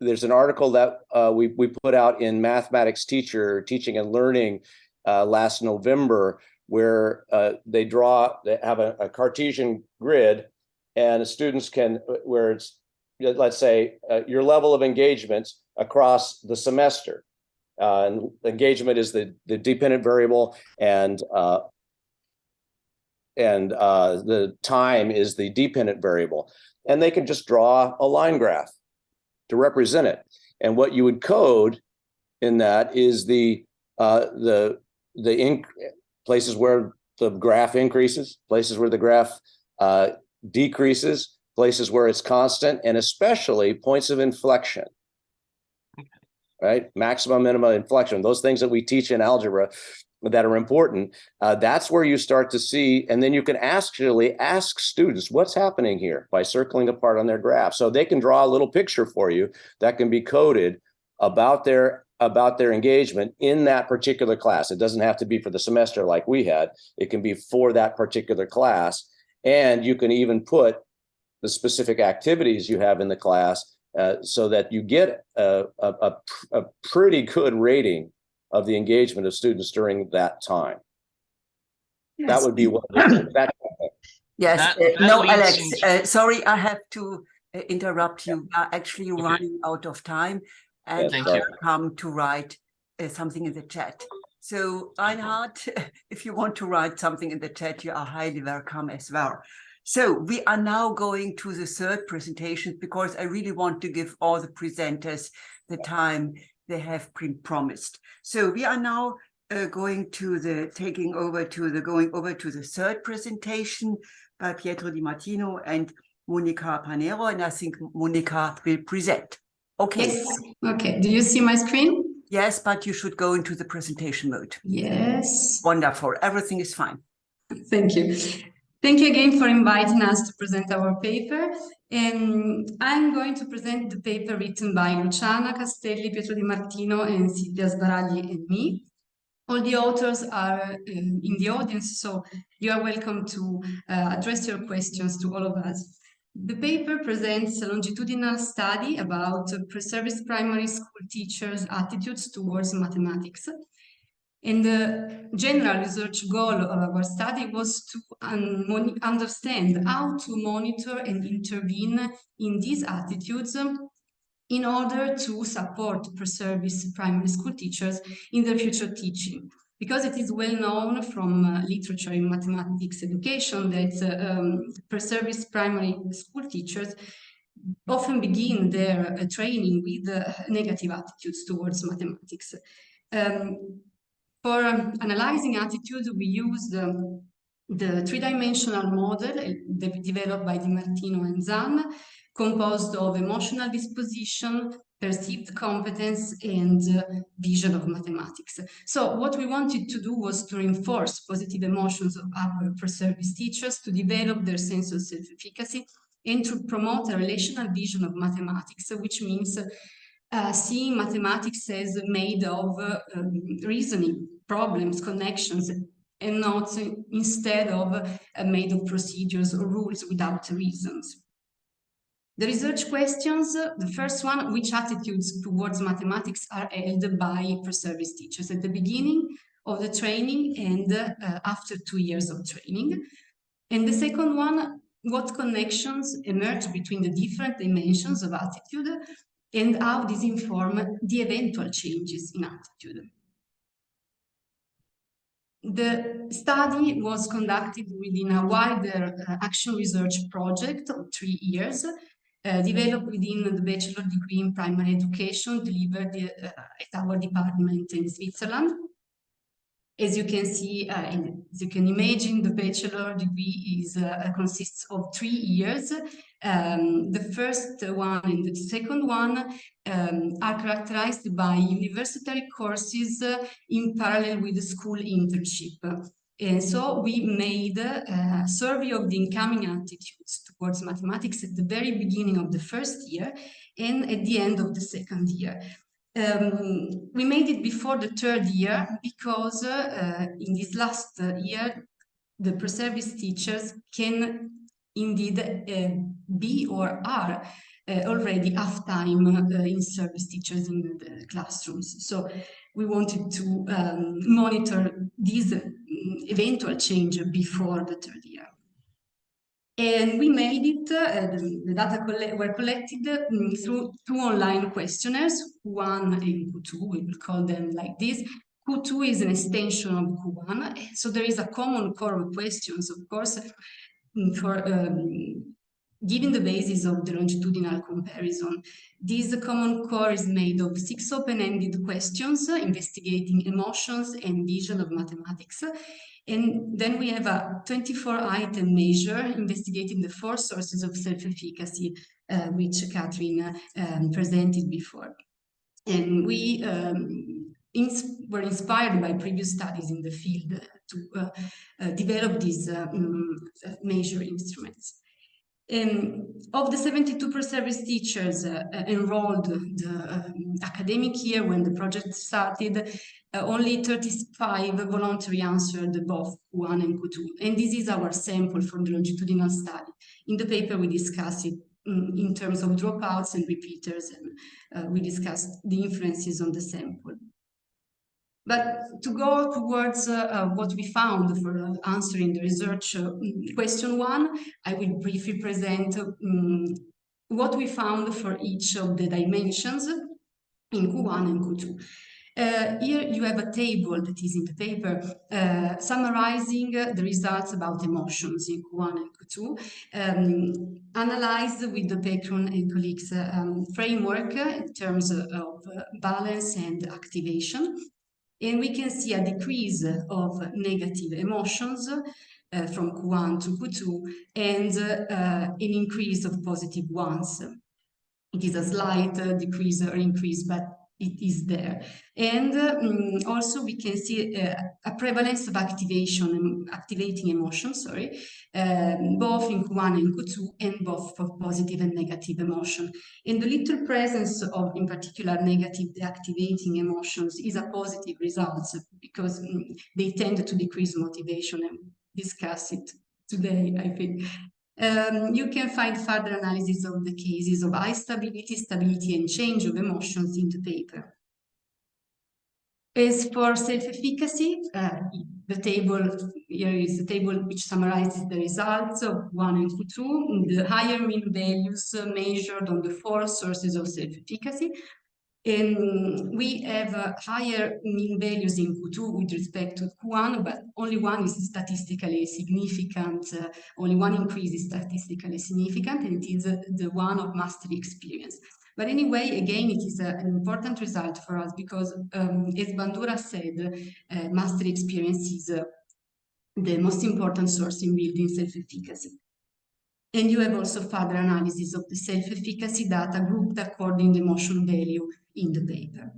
There's an article that we put out in Mathematics Teaching and Learning last November, where they have a Cartesian grid, and the students can, where it's, let's say, your level of engagement across the semester. And engagement is the dependent variable, and the time is the dependent variable. And they can just draw a line graph to represent it. And what you would code in that is the places where the graph increases, places where the graph decreases, places where it's constant, and especially points of inflection, right? Maximum, minimum, inflection, those things that we teach in algebra that are important. That's where you start to see, and then you can actually ask students what's happening here by circling a part on their graph. So they can draw a little picture for you that can be coded about their engagement in that particular class. It doesn't have to be for the semester like we had. It can be for that particular class. And you can even put the specific activities you have in the class so that you get a pretty good rating of the engagement of students during that time. Yes. That would be what that. Yes, no, Alex, sorry, I have to interrupt you. We are actually running out of time, and come to write something in the chat. So Reinhard, if you want to write something in the chat, you are highly welcome as well. So we are now going to the third presentation because I really want to give all the presenters the time they have promised. So we are now going over to the third presentation by Pietro Di Martino and Monica Panero, and I think Monica will present. Okay. Yes. Okay. Do you see my screen? Yes, but you should go into the presentation mode. Yes. Wonderful. Everything is fine. Thank you. Thank you again for inviting us to present our paper. And I'm going to present the paper written by Luciana Castelli, Pietro Di Martino, and Silvia Sbaragli and me. All the authors are in the audience, so you are welcome to address your questions to all of us. The paper presents a longitudinal study about Preservice Primary School Teachers' attitudes towards mathematics. And the general research goal of our study was to understand how to monitor and intervene in these attitudes in order to support Preservice Primary School teachers in their future teaching. Because it is well known from literature in mathematics education that Preservice Primary School teachers often begin their training with negative attitudes towards mathematics. For analyzing attitude, we used the three-dimensional model developed by Di Martino and Zahn, composed of emotional disposition, perceived competence, and vision of mathematics. So what we wanted to do was to reinforce positive emotions of our Preservice teachers, to develop their sense of self-efficacy, and to promote a relational vision of mathematics, which means seeing mathematics as made of reasoning, problems, connections, and not instead of made of procedures or rules without reasons. The research questions, the first one, which attitudes towards mathematics are held by Preservice teachers at the beginning of the training and after 2 years of training? And the second one, what connections emerge between the different dimensions of attitude and how these inform the eventual changes in attitude? The study was conducted within a wider action research project of 3 years, developed within the bachelor degree in primary education delivered at our department in Switzerland. As you can see, and as you can imagine, the bachelor degree consists of 3 years. The first one and the second one are characterized by university courses in parallel with the school internship. And so we made a survey of the incoming attitudes towards mathematics at the very beginning of the first year and at the end of the second year. We made it before the third year because in this last year, the Preservice teachers can indeed be or are already half-time in-service teachers in the classrooms. So we wanted to monitor this eventual change before the third year. And we made it, the data were collected through 2 online questionnaires, 1 and 2, we will call them like this, Q2 is an extension of Q1, so there is a common core of questions, of course, for given the basis of the longitudinal comparison. This common core is made of 6 open-ended questions investigating emotions and vision of mathematics. And then we have a 24-item measure investigating the 4 sources of self-efficacy, which Katrin presented before. And we were inspired by previous studies in the field to develop these measure instruments. Of the 72 Preservice teachers enrolled the academic year when the project started, only 35 voluntarily answered both Q1 and Q2. And this is our sample for the longitudinal study. In the paper, we discuss it in terms of dropouts and repeaters, and we discussed the influences on the sample. But to go towards what we found for answering the research question 1, I will briefly present what we found for each of the dimensions in Q1 and Q2. Here you have a table that is in the paper summarizing the results about emotions in Q1 and Q2, analyzed with the Pekrun and colleagues framework in terms of balance and activation. And we can see a decrease of negative emotions from Q1 to Q2 and an increase of positive ones. It is a slight decrease or increase, but it is there. And also we can see a prevalence of activating emotions, both in Q1 and Q2, and both for positive and negative emotion. And the little presence of, in particular, negative deactivating emotions is a positive result because they tend to decrease motivation, and discuss it today, I think. You can find further analysis of the cases of high stability, stability, and change of emotions in the paper. As for self-efficacy, the table here is the table which summarizes the results of 1 and Q2, the higher mean values measured on the 4 sources of self-efficacy. And we have higher mean values in Q2 with respect to Q1, but only one is statistically significant. Only one increase is statistically significant, and it is the one of mastery experience. But anyway, again, it is an important result for us because, as Bandura said, mastery experience is the most important source in building self-efficacy. And you have also further analysis of the self-efficacy data grouped according to the emotion value in the paper.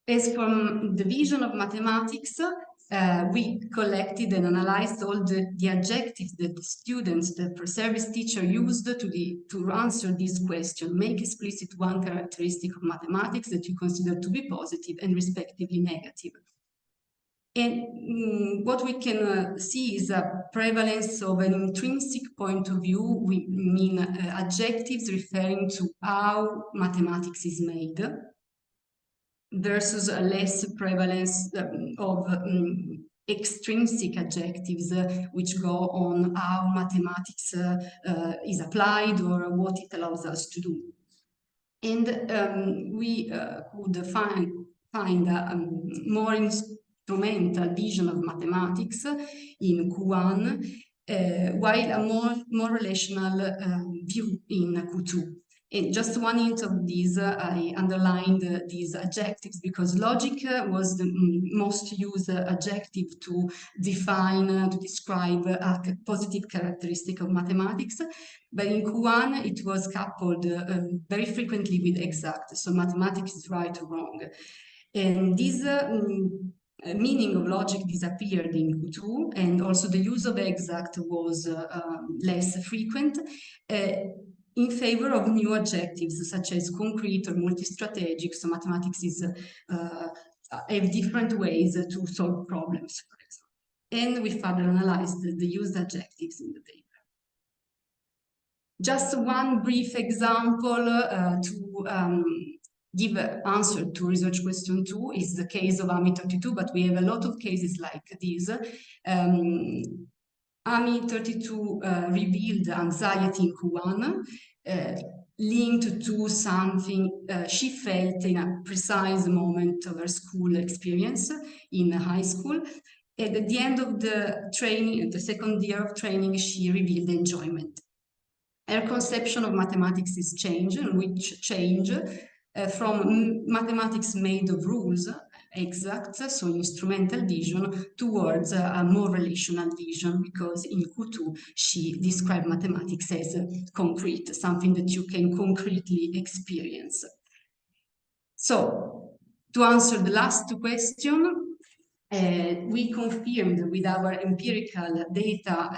As from the vision of mathematics, we collected and analyzed all the adjectives that the students, the Preservice teacher used to answer this question. Make explicit one characteristic of mathematics that you consider to be positive and respectively negative. And what we can see is a prevalence of an intrinsic point of view. We mean adjectives referring to how mathematics is made, versus a less prevalence of extrinsic adjectives, which go on how mathematics is applied or what it allows us to do. And we could find a more instrumental vision of mathematics in Q1, while a more relational view in Q2. And just one hint of this, I underlined these adjectives because logic was the most used adjective to define, to describe a positive characteristic of mathematics. But in Q1, it was coupled very frequently with exact. So mathematics is right or wrong. And this meaning of logic disappeared in Q2, and also the use of exact was less frequent, in favor of new adjectives such as concrete or multi-strategic. So mathematics is have different ways to solve problems, for example. And we further analyzed the used adjectives in the paper. Just one brief example to give an answer to research question 2 is the case of AMI 32, but we have a lot of cases like this. AMI 32 revealed anxiety in Q1. linked to something she felt in a precise moment of her school experience in high school. And at the end of the training, the second year of training, she revealed enjoyment. Her conception of mathematics is changed, which change from mathematics made of rules, exact, so instrumental vision, towards a more relational vision, because in Q2 she described mathematics as concrete, something that you can concretely experience. So, to answer the last question, we confirmed with our empirical data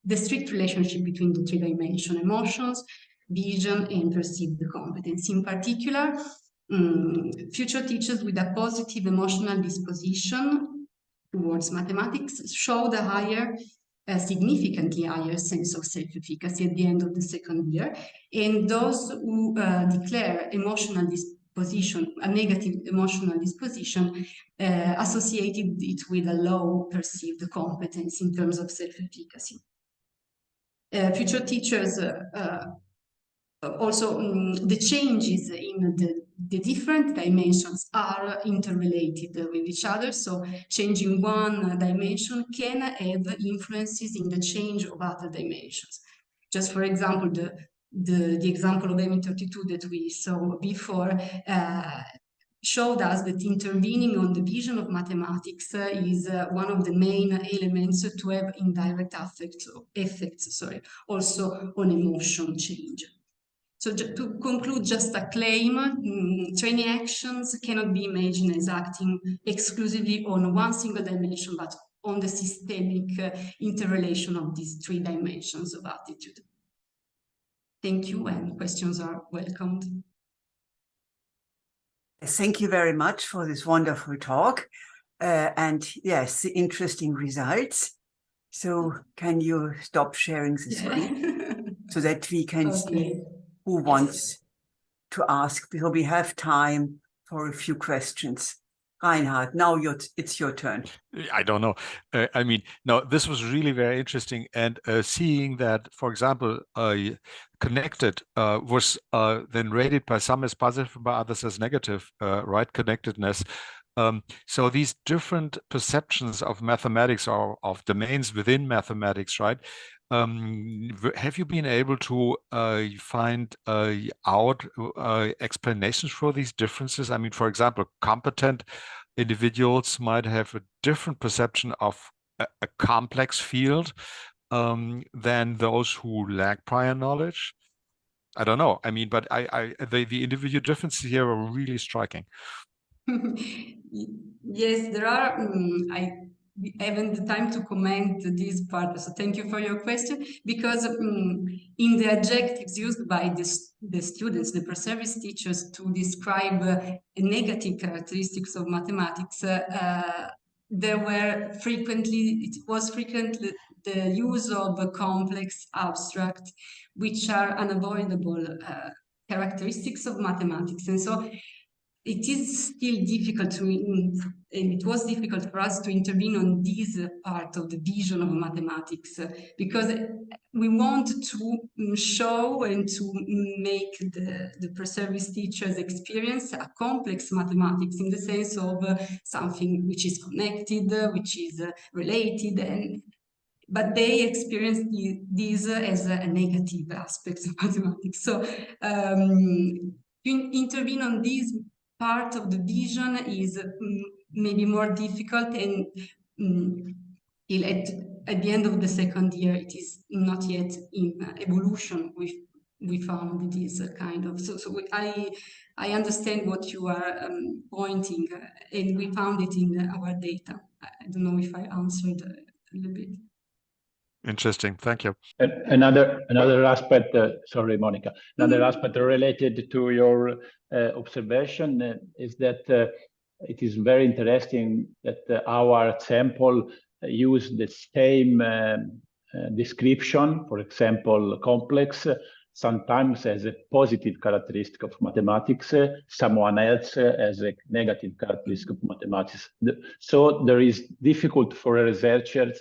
the strict relationship between the three dimensions: emotions, vision, and perceived competence. In particular, future teachers with a positive emotional disposition towards mathematics showed a higher, significantly higher sense of self-efficacy at the end of the second year, and those who declare emotional disposition, a negative emotional disposition, associated it with a low perceived competence in terms of self-efficacy. Future teachers also, the changes in the different dimensions are interrelated with each other. So changing one dimension can have influences in the change of other dimensions. Just for example, the example of M32 that we saw before showed us that intervening on the vision of mathematics is one of the main elements to have indirect effects also on emotion change. So to conclude, just a claim, training actions cannot be imagined as acting exclusively on one single dimension, but on the systemic interrelation of these three dimensions of attitude. Thank you, and questions are welcomed. Thank you very much for this wonderful talk. And yes, the interesting results. So can you stop sharing the screen so that we can see who wants to ask, because we have time for a few questions. Reinhard, now it's your turn. I don't know. I mean, no, this was really very interesting. And seeing that, for example, connected was then rated by some as positive, by others as negative, right? Connectedness. So these different perceptions of mathematics or of domains within mathematics, right? Have you been able to find out explanations for these differences? I mean, for example, competent individuals might have a different perception of a complex field than those who lack prior knowledge. I don't know. I mean, but the individual differences here are really striking. Yes, there are. I haven't the time to comment this part, so thank you for your question, because in the adjectives used by the students, the Preservice teachers, to describe negative characteristics of mathematics, it was frequently the use of complex, abstract, which are unavoidable characteristics of mathematics. And so it is still difficult and it was difficult for us to intervene on this part of the vision of mathematics, because we want to show and to make the Preservice teachers experience a complex mathematics in the sense of something which is connected, which is related, but they experience this as a negative aspect of mathematics. So to intervene on this part of the vision is maybe more difficult, and at the end of the second year, it is not yet in evolution. We found this kind of, so I understand what you are pointing, and we found it in our data. I don't know if I answered a little bit. Interesting, thank you. Another aspect, sorry, Monica, another aspect related to your observation is that it is very interesting that our sample used the same description, for example, complex, sometimes as a positive characteristic of mathematics, someone else as a negative characteristic of mathematics. So there is difficult for researchers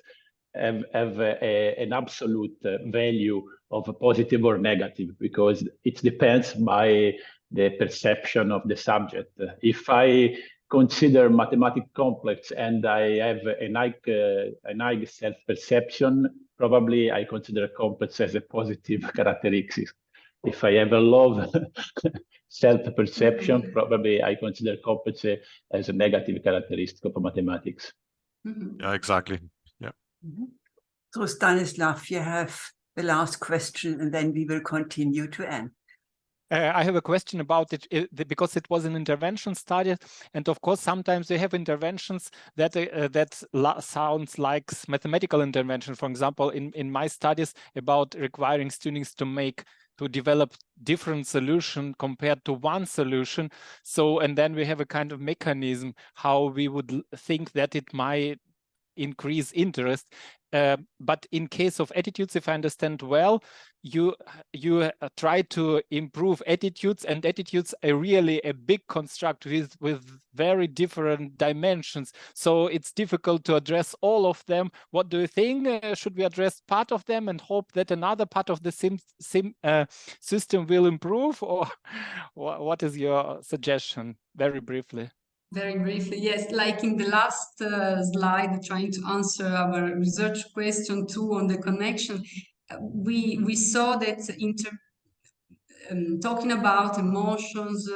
have an absolute value of a positive or negative, because it depends by the perception of the subject. If I consider mathematics complex and I have an high self-perception, probably I consider complex as a positive characteristic. If I have a low self-perception, probably I consider complex as a negative characteristic of mathematics. Yeah, exactly. Yeah. So Stanislaw, you have the last question, and then we will continue to end. I have a question about it because it was an intervention study, and of course sometimes they have interventions that sounds like mathematical intervention. For example, in my studies about requiring students to develop different solution compared to one solution. So, and then we have a kind of mechanism how we would think that it might increase interest. But in case of attitudes, if I understand well, you try to improve attitudes, and attitudes are really a big construct with very different dimensions. So it's difficult to address all of them. What do you think? Should we address part of them and hope that another part of the system will improve, or what is your suggestion? Very briefly. Very briefly, yes, like in the last slide, trying to answer our research question too on the connection, we saw that talking about emotions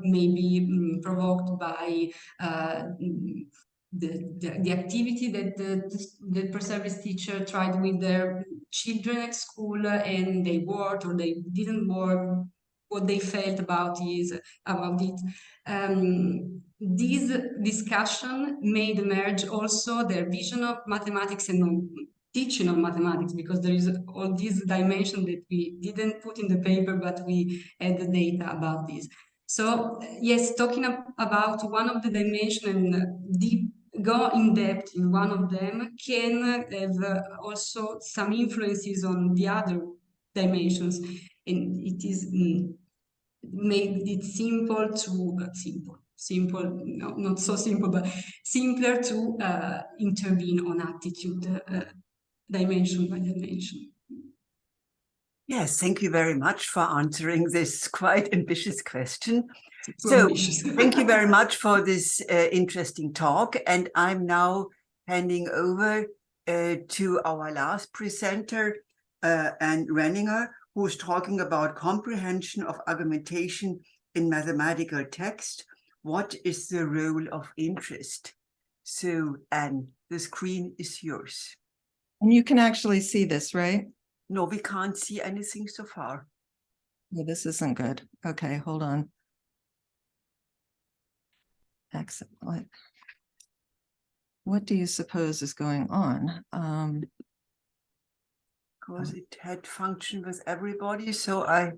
maybe provoked by the activity that the Preservice teacher tried with their children at school, and they worked or they didn't work, what they felt about it. This discussion made emerge also their vision of mathematics and teaching of mathematics, because there is all these dimensions that we didn't put in the paper, but we had the data about this. So yes, talking about one of the dimensions and go in depth in one of them can have also some influences on the other dimensions, and it is made it simple, no, not so simple, but simpler to intervene on attitude dimension by dimension. Yes, thank you very much for answering this quite ambitious question. So ambitious. Thank you very much for this interesting talk. And I'm now handing over to our last presenter, Anne Renninger, who's talking about comprehension of argumentation in mathematical text. What is the role of interest? So, Anne, the screen is yours. And you can actually see this, right? No, we can't see anything so far. Yeah, this isn't good. Okay, hold on. Excellent. What do you suppose is going on? Because it had function with everybody, so I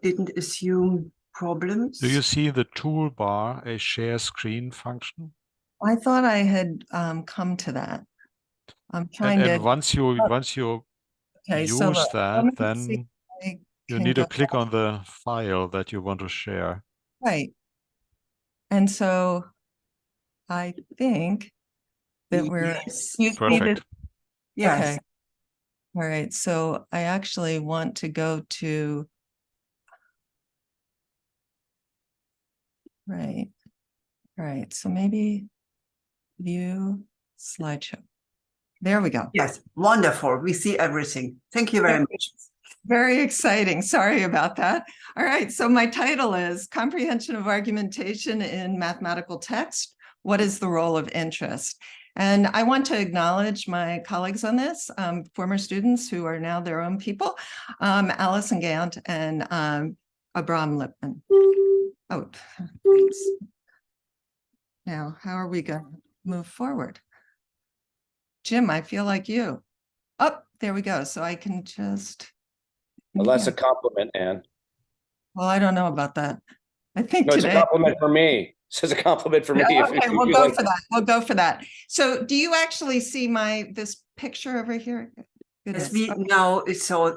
didn't assume problems. Do you see the toolbar, a share screen function? I thought I had come to that. I'm trying and once you use that, then you need to click on the file that you want to share. Right. And so I think that we're perfect. Yes. Okay. All right. So I actually want to go to right. All right. So maybe view slideshow. There we go. Yes, wonderful. We see everything. Thank you very much. Very exciting. Sorry about that. All right. So my title is Comprehension of Argumentation in Mathematical Text. What is the role of interest? And I want to acknowledge my colleagues on this, former students who are now their own people, Alison Gant and Abraham Lipman. Oh, thanks. Now, how are we going to move forward? Jim, I feel like you. Oh, there we go. So I can just. Well, that's a compliment, Anne. Well, I don't know about that. I think no, today. It's a compliment for me. It's a compliment for me. Okay, we'll go for that. We'll go for that. So do you actually see this picture over here? Yes, we now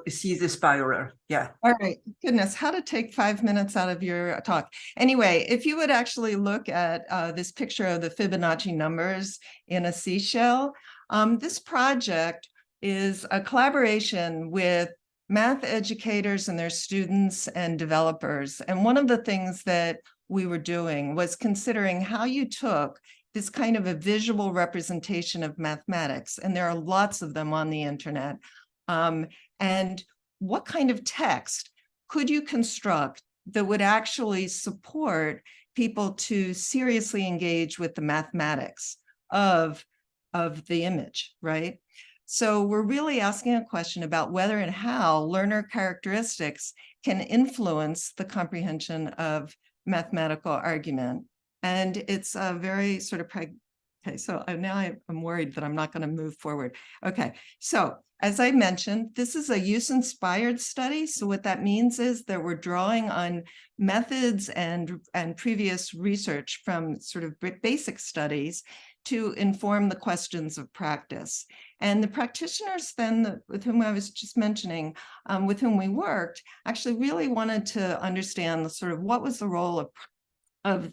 see the spiral. Yeah. All right. Goodness, how to take 5 minutes out of your talk. Anyway, if you would actually look at this picture of the Fibonacci numbers in a seashell, This project is a collaboration with math educators and their students and developers. And one of the things that we were doing was considering how you took this kind of a visual representation of mathematics, and there are lots of them on the internet, and what kind of text could you construct that would actually support people to seriously engage with the mathematics of the image, right? So we're really asking a question about whether and how learner characteristics can influence the comprehension of mathematical argument. And it's a very sort of, okay, so now I'm worried that I'm not going to move forward. Okay, so as I mentioned, this is a use-inspired study. So what that means is that we're drawing on methods and previous research from sort of basic studies to inform the questions of practice. And the practitioners then, with whom I was just mentioning, with whom we worked, actually really wanted to understand the sort of what was the role of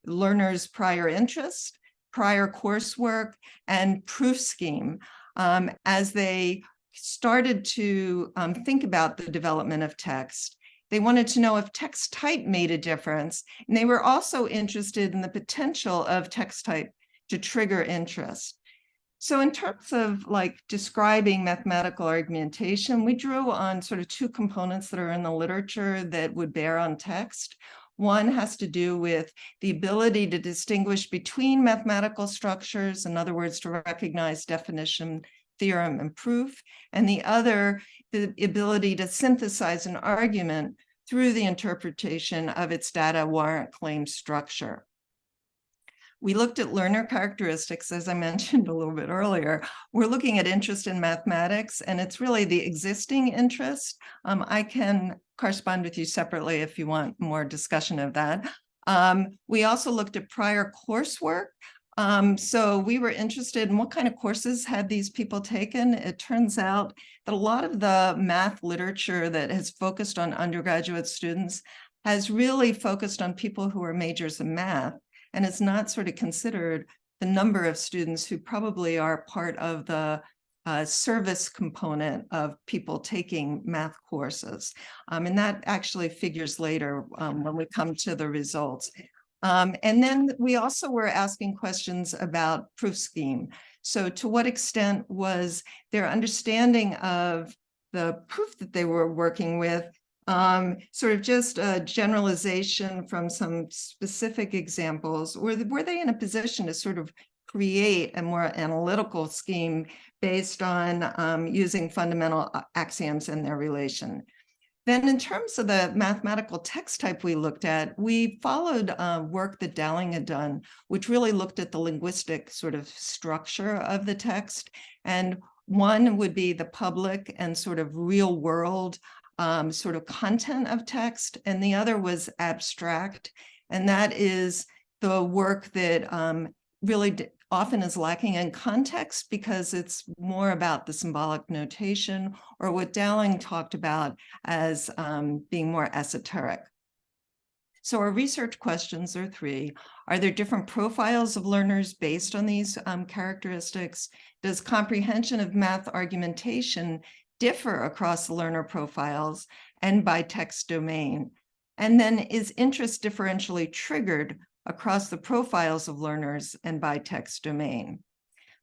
learners' prior interest, prior coursework, and proof scheme as they started to think about the development of text. They wanted to know if text type made a difference, and they were also interested in the potential of text type to trigger interest. So in terms of like describing mathematical argumentation, we drew on sort of two components that are in the literature that would bear on text. One has to do with the ability to distinguish between mathematical structures, in other words, to recognize definition, theorem, and proof, and the other, the ability to synthesize an argument through the interpretation of its data warrant claim structure. We looked at learner characteristics, as I mentioned a little bit earlier. We're looking at interest in mathematics, and it's really the existing interest. I can correspond with you separately if you want more discussion of that. We also looked at prior coursework. So we were interested in what kind of courses had these people taken. It turns out that a lot of the math literature that has focused on undergraduate students has really focused on people who are majors in math, and it's not sort of considered the number of students who probably are part of the service component of people taking math courses. And that actually figures later when we come to the results. And then we also were asking questions about proof scheme. So to what extent was their understanding of the proof that they were working with sort of just a generalization from some specific examples, or were they in a position to sort of create a more analytical scheme based on using fundamental axioms and their relation? Then in terms of the mathematical text type we looked at, we followed work that Dowling had done, which really looked at the linguistic sort of structure of the text. And one would be the public and sort of real world sort of content of text, and the other was abstract, and that is the work that really often is lacking in context because it's more about the symbolic notation, or what Dowling talked about as being more esoteric. So our research questions are three. Are there different profiles of learners based on these characteristics? Does comprehension of math argumentation differ across the learner profiles and by text domain? And then is interest differentially triggered across the profiles of learners and by text domain?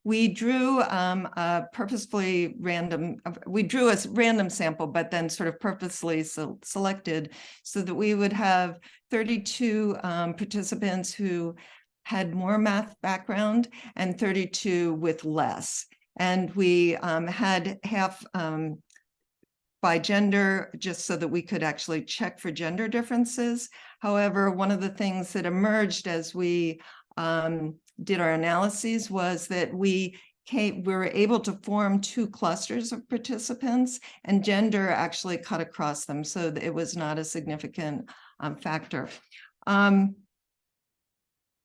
We drew a random sample, but then sort of purposely selected so that we would have 32 participants who had more math background and 32 with less. And we had half by gender, just so that we could actually check for gender differences. However, one of the things that emerged as we did our analyses was that we were able to form two clusters of participants, and gender actually cut across them, so that it was not a significant factor.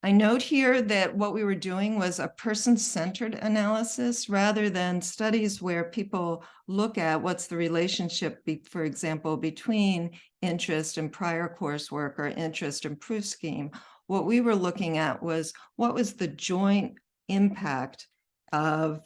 I note here that what we were doing was a person-centered analysis rather than studies where people look at what's the relationship, for example, between interest and prior coursework or interest and proof scheme. What we were looking at was what was the joint impact of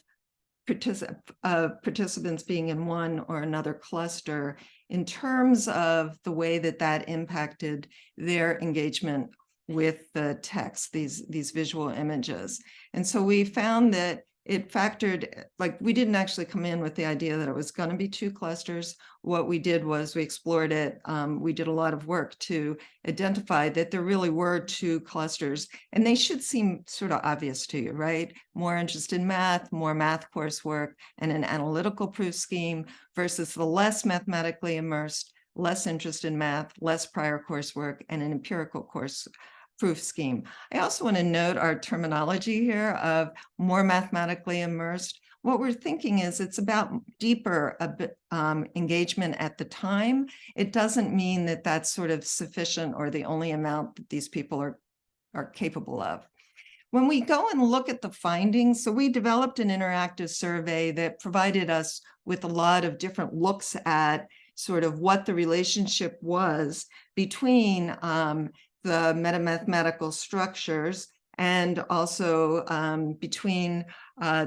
participants being in one or another cluster in terms of the way that that impacted their engagement with the text, these visual images. And so we found that it factored, like we didn't actually come in with the idea that it was going to be 2 clusters. What we did was we explored it. We did a lot of work to identify that there really were 2 clusters, and they should seem sort of obvious to you, right? More interest in math, more math coursework, and an analytical proof scheme versus the less mathematically immersed, less interest in math, less prior coursework, and an empirical course proof scheme. I also want to note our terminology here of more mathematically immersed. What we're thinking is it's about deeper engagement at the time. It doesn't mean that that's sort of sufficient or the only amount that these people are capable of. When we go and look at the findings, so we developed an interactive survey that provided us with a lot of different looks at sort of what the relationship was between the metamathematical structures and also between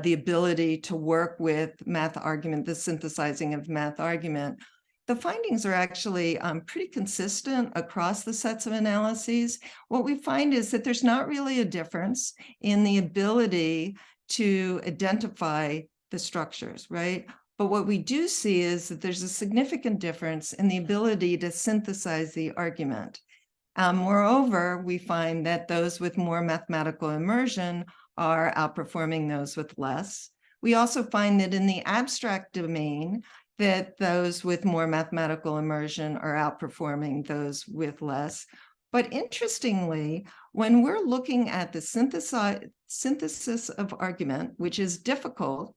the ability to work with math argument, the synthesizing of math argument. The findings are actually pretty consistent across the sets of analyses. What we find is that there's not really a difference in the ability to identify the structures, right? But what we do see is that there's a significant difference in the ability to synthesize the argument. Moreover, we find that those with more mathematical immersion are outperforming those with less. We also find that in the abstract domain, that those with more mathematical immersion are outperforming those with less. But interestingly, when we're looking at the synthesis of argument, which is difficult,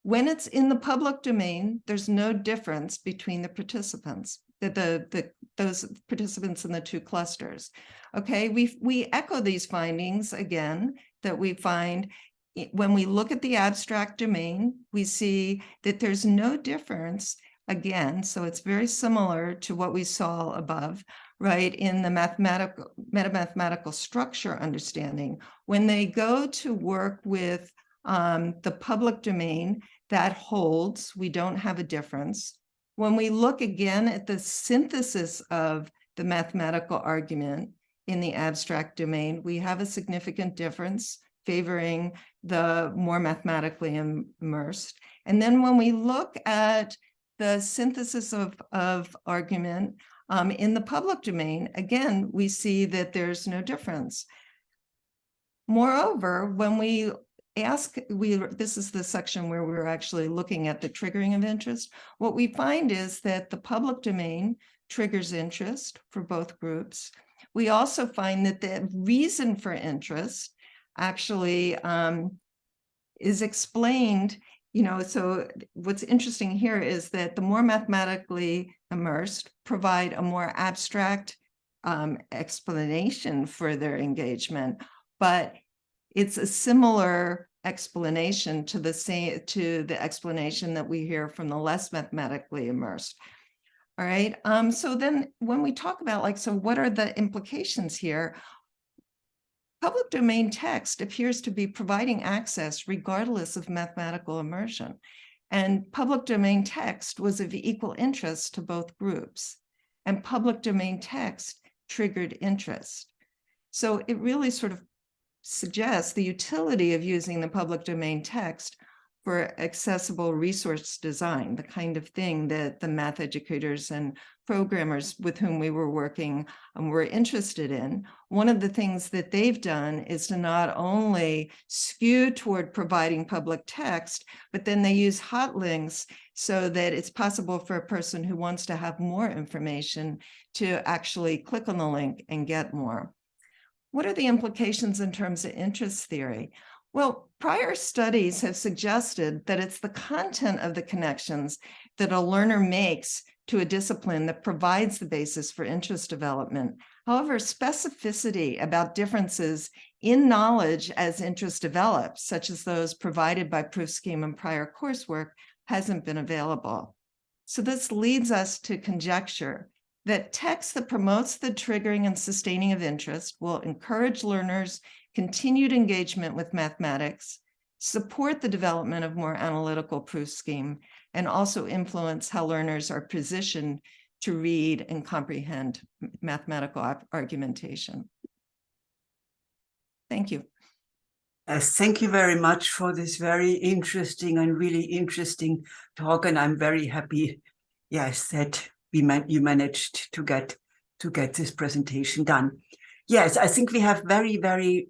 when it's in the public domain, there's no difference between the participants, those participants in the 2 clusters. Okay, we echo these findings again, that we find when we look at the abstract domain, we see that there's no difference again. So it's very similar to what we saw above, right? In the metamathematical structure understanding, when they go to work with the public domain, that holds, we don't have a difference. When we look again at the synthesis of the mathematical argument in the abstract domain, we have a significant difference favoring the more mathematically immersed. And then when we look at the synthesis of argument in the public domain, again, we see that there's no difference. Moreover, when we this is the section where we're actually looking at the triggering of interest. What we find is that the public domain triggers interest for both groups. We also find that the reason for interest actually is explained, so what's interesting here is that the more mathematically immersed provide a more abstract explanation for their engagement, but it's a similar explanation to the explanation that we hear from the less mathematically immersed. All right. So then when we talk about so what are the implications here? Public domain text appears to be providing access regardless of mathematical immersion. And public domain text was of equal interest to both groups. And public domain text triggered interest. So it really sort of suggests the utility of using the public domain text for accessible resource design, the kind of thing that the math educators and programmers with whom we were working were interested in. One of the things that they've done is to not only skew toward providing public text, but then they use hot links so that it's possible for a person who wants to have more information to actually click on the link and get more. What are the implications in terms of interest theory? Well, prior studies have suggested that it's the content of the connections that a learner makes to a discipline that provides the basis for interest development. However, specificity about differences in knowledge as interest develops, such as those provided by proof scheme and prior coursework, hasn't been available. So this leads us to conjecture that text that promotes the triggering and sustaining of interest will encourage learners' continued engagement with mathematics, support the development of more analytical proof scheme, and also influence how learners are positioned to read and comprehend mathematical argumentation. Thank you. Thank you very much for this very interesting and really interesting talk, and I'm very happy, yes, that you managed to get this presentation done. Yes, I think we have very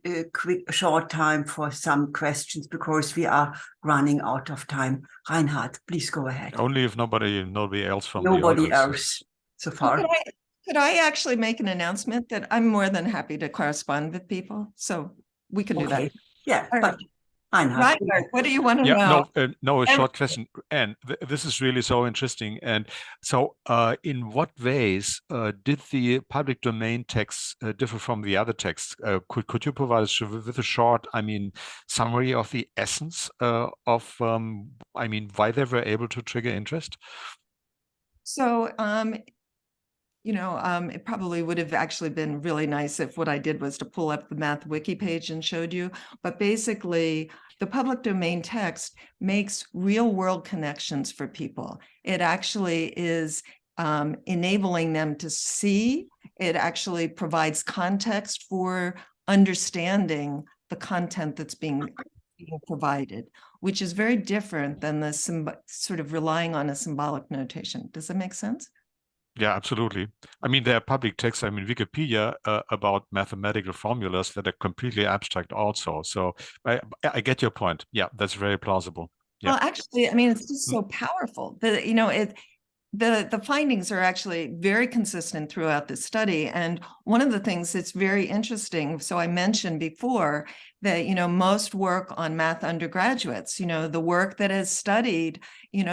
short time for some questions because we are running out of time. Reinhard, please go ahead. Only if nobody else from nobody the audience. else so far. Could I actually make an announcement that I'm more than happy to correspond with people, so we can do that. Yeah, all right. Reinhard, what do you want to know? No, a short question. And this is really so interesting. And so in what ways did the public domain texts differ from the other texts? Could you provide us with a short, summary of the essence of, why they were able to trigger interest? So, it probably would have actually been really nice if what I did was to pull up the Math Wiki page and showed you. But basically, the public domain text makes real world connections for people. It actually is enabling them to see. It actually provides context for understanding the content that's being provided, which is very different than the sort of relying on a symbolic notation. Does that make sense? Yeah, absolutely. There are public texts, Wikipedia about mathematical formulas that are completely abstract also. So I get your point. Yeah, that's very plausible. Yeah. Well, actually, it's just so powerful that, the findings are actually very consistent throughout the study. And one of the things that's very interesting, so I mentioned before that, most work on math undergraduates, the work that has studied,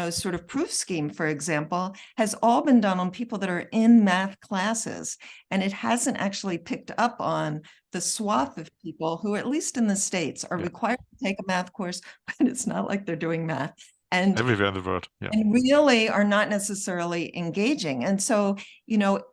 sort of proof scheme, for example, has all been done on people that are in math classes. And it hasn't actually picked up on the swath of people who, at least in the States, are required to take a math course, but it's not like they're doing math. And everywhere in the world, and really are not necessarily engaging. And so,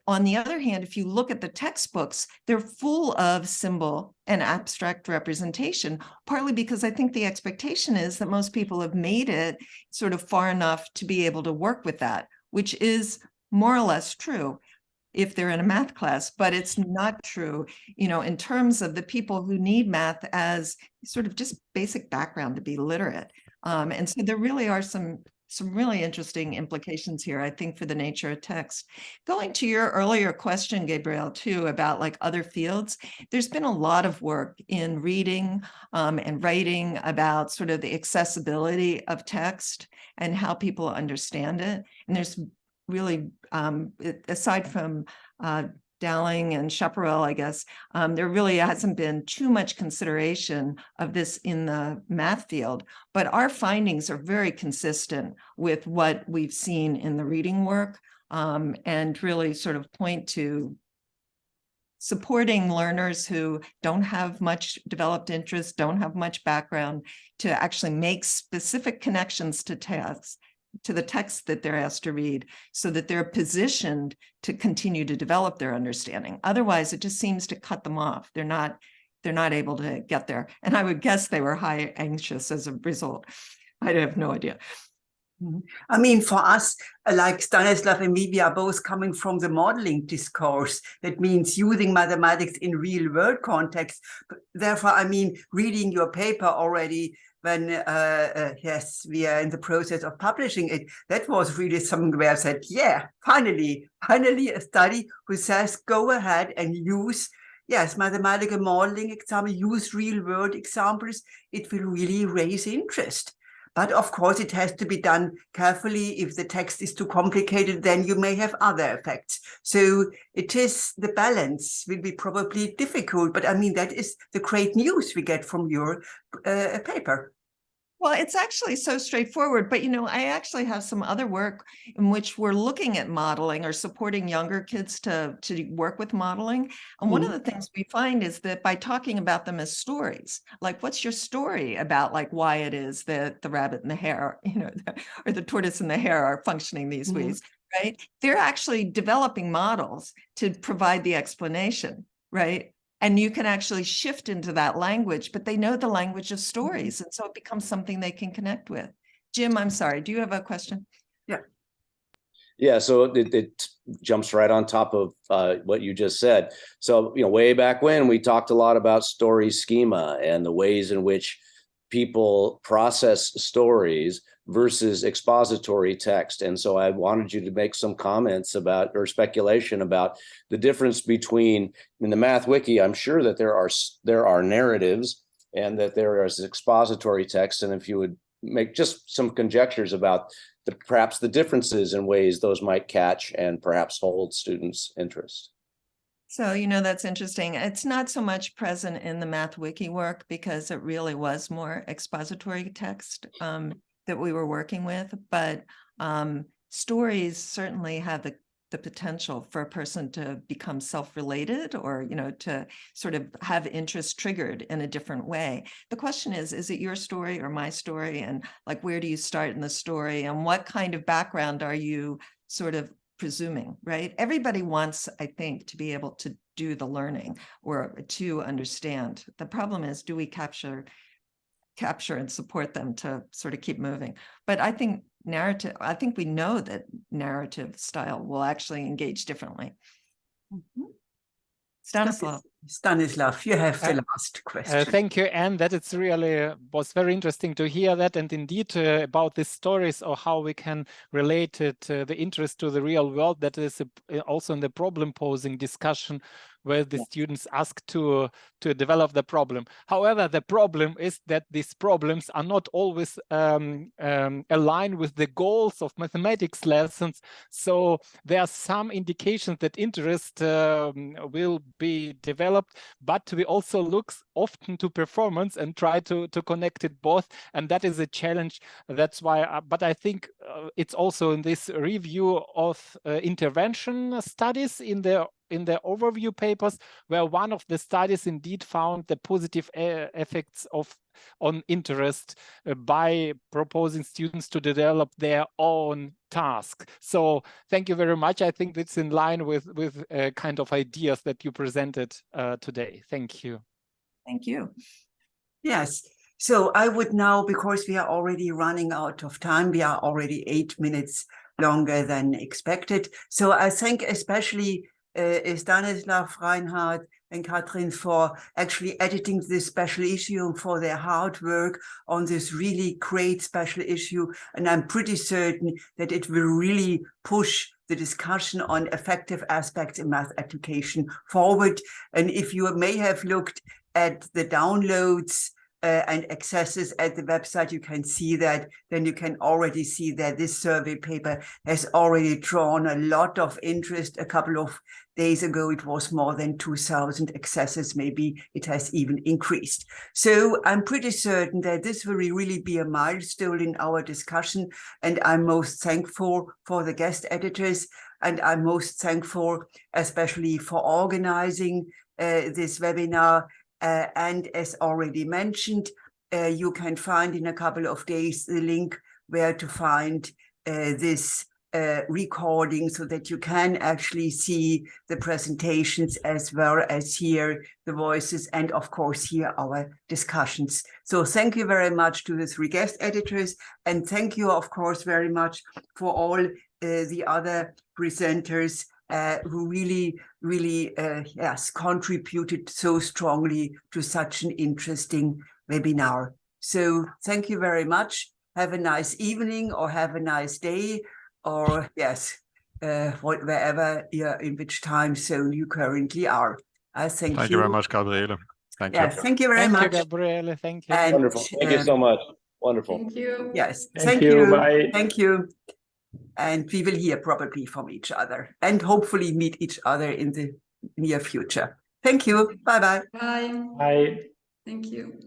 on the other hand, if you look at the textbooks, they're full of symbol and abstract representation, partly because I think the expectation is that most people have made it sort of far enough to be able to work with that, which is more or less true if they're in a math class, but it's not true, in terms of the people who need math as sort of just basic background to be literate. And so there really are some really interesting implications here, I think, for the nature of text. Going to your earlier question, Gabriel, too, about like other fields, there's been a lot of work in reading and writing about sort of the accessibility of text and how people understand it. And there's really, aside from Dowling and Chaparral, I guess, there really hasn't been too much consideration of this in the math field, but our findings are very consistent with what we've seen in the reading work, and really sort of point to supporting learners who don't have much developed interest, don't have much background, to actually make specific connections to text, to the text that they're asked to read, so that they're positioned to continue to develop their understanding. Otherwise, it just seems to cut them off. They're not able to get there. And I would guess they were high anxious as a result. I have no idea. For us, like Stanislaw and me, we are both coming from the modeling discourse. That means using mathematics in real world context. Therefore, reading your paper already when, yes, we are in the process of publishing it, that was really something where I said, yeah, finally a study who says, go ahead and use, yes, mathematical modeling example, use real world examples. It will really raise interest. But of course, it has to be done carefully. If the text is too complicated, then you may have other effects. So it is, the balance will be probably difficult. But that is the great news we get from your paper. Well, it's actually so straightforward, but I actually have some other work in which we're looking at modeling or supporting younger kids to work with modeling. And one of the things we find is that by talking about them as stories, like what's your story about like why it is that the rabbit and the hare, or the tortoise and the hare are functioning these ways, right? They're actually developing models to provide the explanation, right? and you can actually shift into that language, but they know the language of stories. And so it becomes something they can connect with. Jim, I'm sorry, do you have a question? Yeah, so it jumps right on top of what you just said. So, way back when, we talked a lot about story schema and the ways in which people process stories versus expository text. And so I wanted you to make some comments about, or speculation about, the difference between, in the Math Wiki, I'm sure that there are narratives and that there is expository text. And if you would make just some conjectures about perhaps the differences in ways those might catch and perhaps hold students' interest. So, that's interesting. It's not so much present in the Math Wiki work because it really was more expository text that we were working with. But stories certainly have the potential for a person to become self-related or, to sort of have interest triggered in a different way. The question is it your story or my story? And like, where do you start in the story? And what kind of background are you sort of presuming, right? Everybody wants, I think, to be able to do the learning or to understand. The problem is, do we capture and support them to sort of keep moving? But I think we know that narrative style will actually engage differently. Stanislaw, you have the last question. Thank you, Anne. That it's really was very interesting to hear that, and indeed about these stories or how we can relate it, the interest to the real world. That is also in the problem posing discussion where the students ask to develop the problem. However, the problem is that these problems are not always aligned with the goals of mathematics lessons. So there are some indications that interest will be developed, but we also look often to performance and try to connect it both. And that is a challenge. That's why, but I think it's also in this review of intervention studies in the overview papers, where one of the studies indeed found the positive effects on interest by proposing students to develop their own task. So thank you very much. I think it's in line with kind of ideas that you presented today. Thank you. Thank you. Yes. So I would now, because we are already running out of time, we are already 8 minutes longer than expected. So I thank especially Stanislaw, Reinhard, and Katrin for actually editing this special issue and for their hard work on this really great special issue. And I'm pretty certain that it will really push the discussion on effective aspects in math education forward. And if you may have looked at the downloads and accesses at the website, you can see that. Then you can already see that this survey paper has already drawn a lot of interest. A couple of days ago, it was more than 2,000 accesses. Maybe it has even increased. So I'm pretty certain that this will really be a milestone in our discussion. And I'm most thankful for the guest editors. And I'm most thankful, especially for organizing this webinar. And as already mentioned, you can find in a couple of days the link where to find this recording so that you can actually see the presentations as well as hear the voices and, of course, hear our discussions. So thank you very much to the 3 guest editors. And thank you, of course, very much for all the other presenters who really contributed so strongly to such an interesting webinar. So thank you very much. Have a nice evening or have a nice day, or wherever in which time zone you currently are. Thank you. Thank you very much, Gabriele. Thank you. Thank you very much. Thank you, Gabriele. Thank you. And, wonderful. Thank you so much. Wonderful. Thank you. Yes. Thank you. Bye. Thank you. And we will hear probably from each other and hopefully meet each other in the near future. Thank you. Bye-bye. Bye. Bye. Thank you.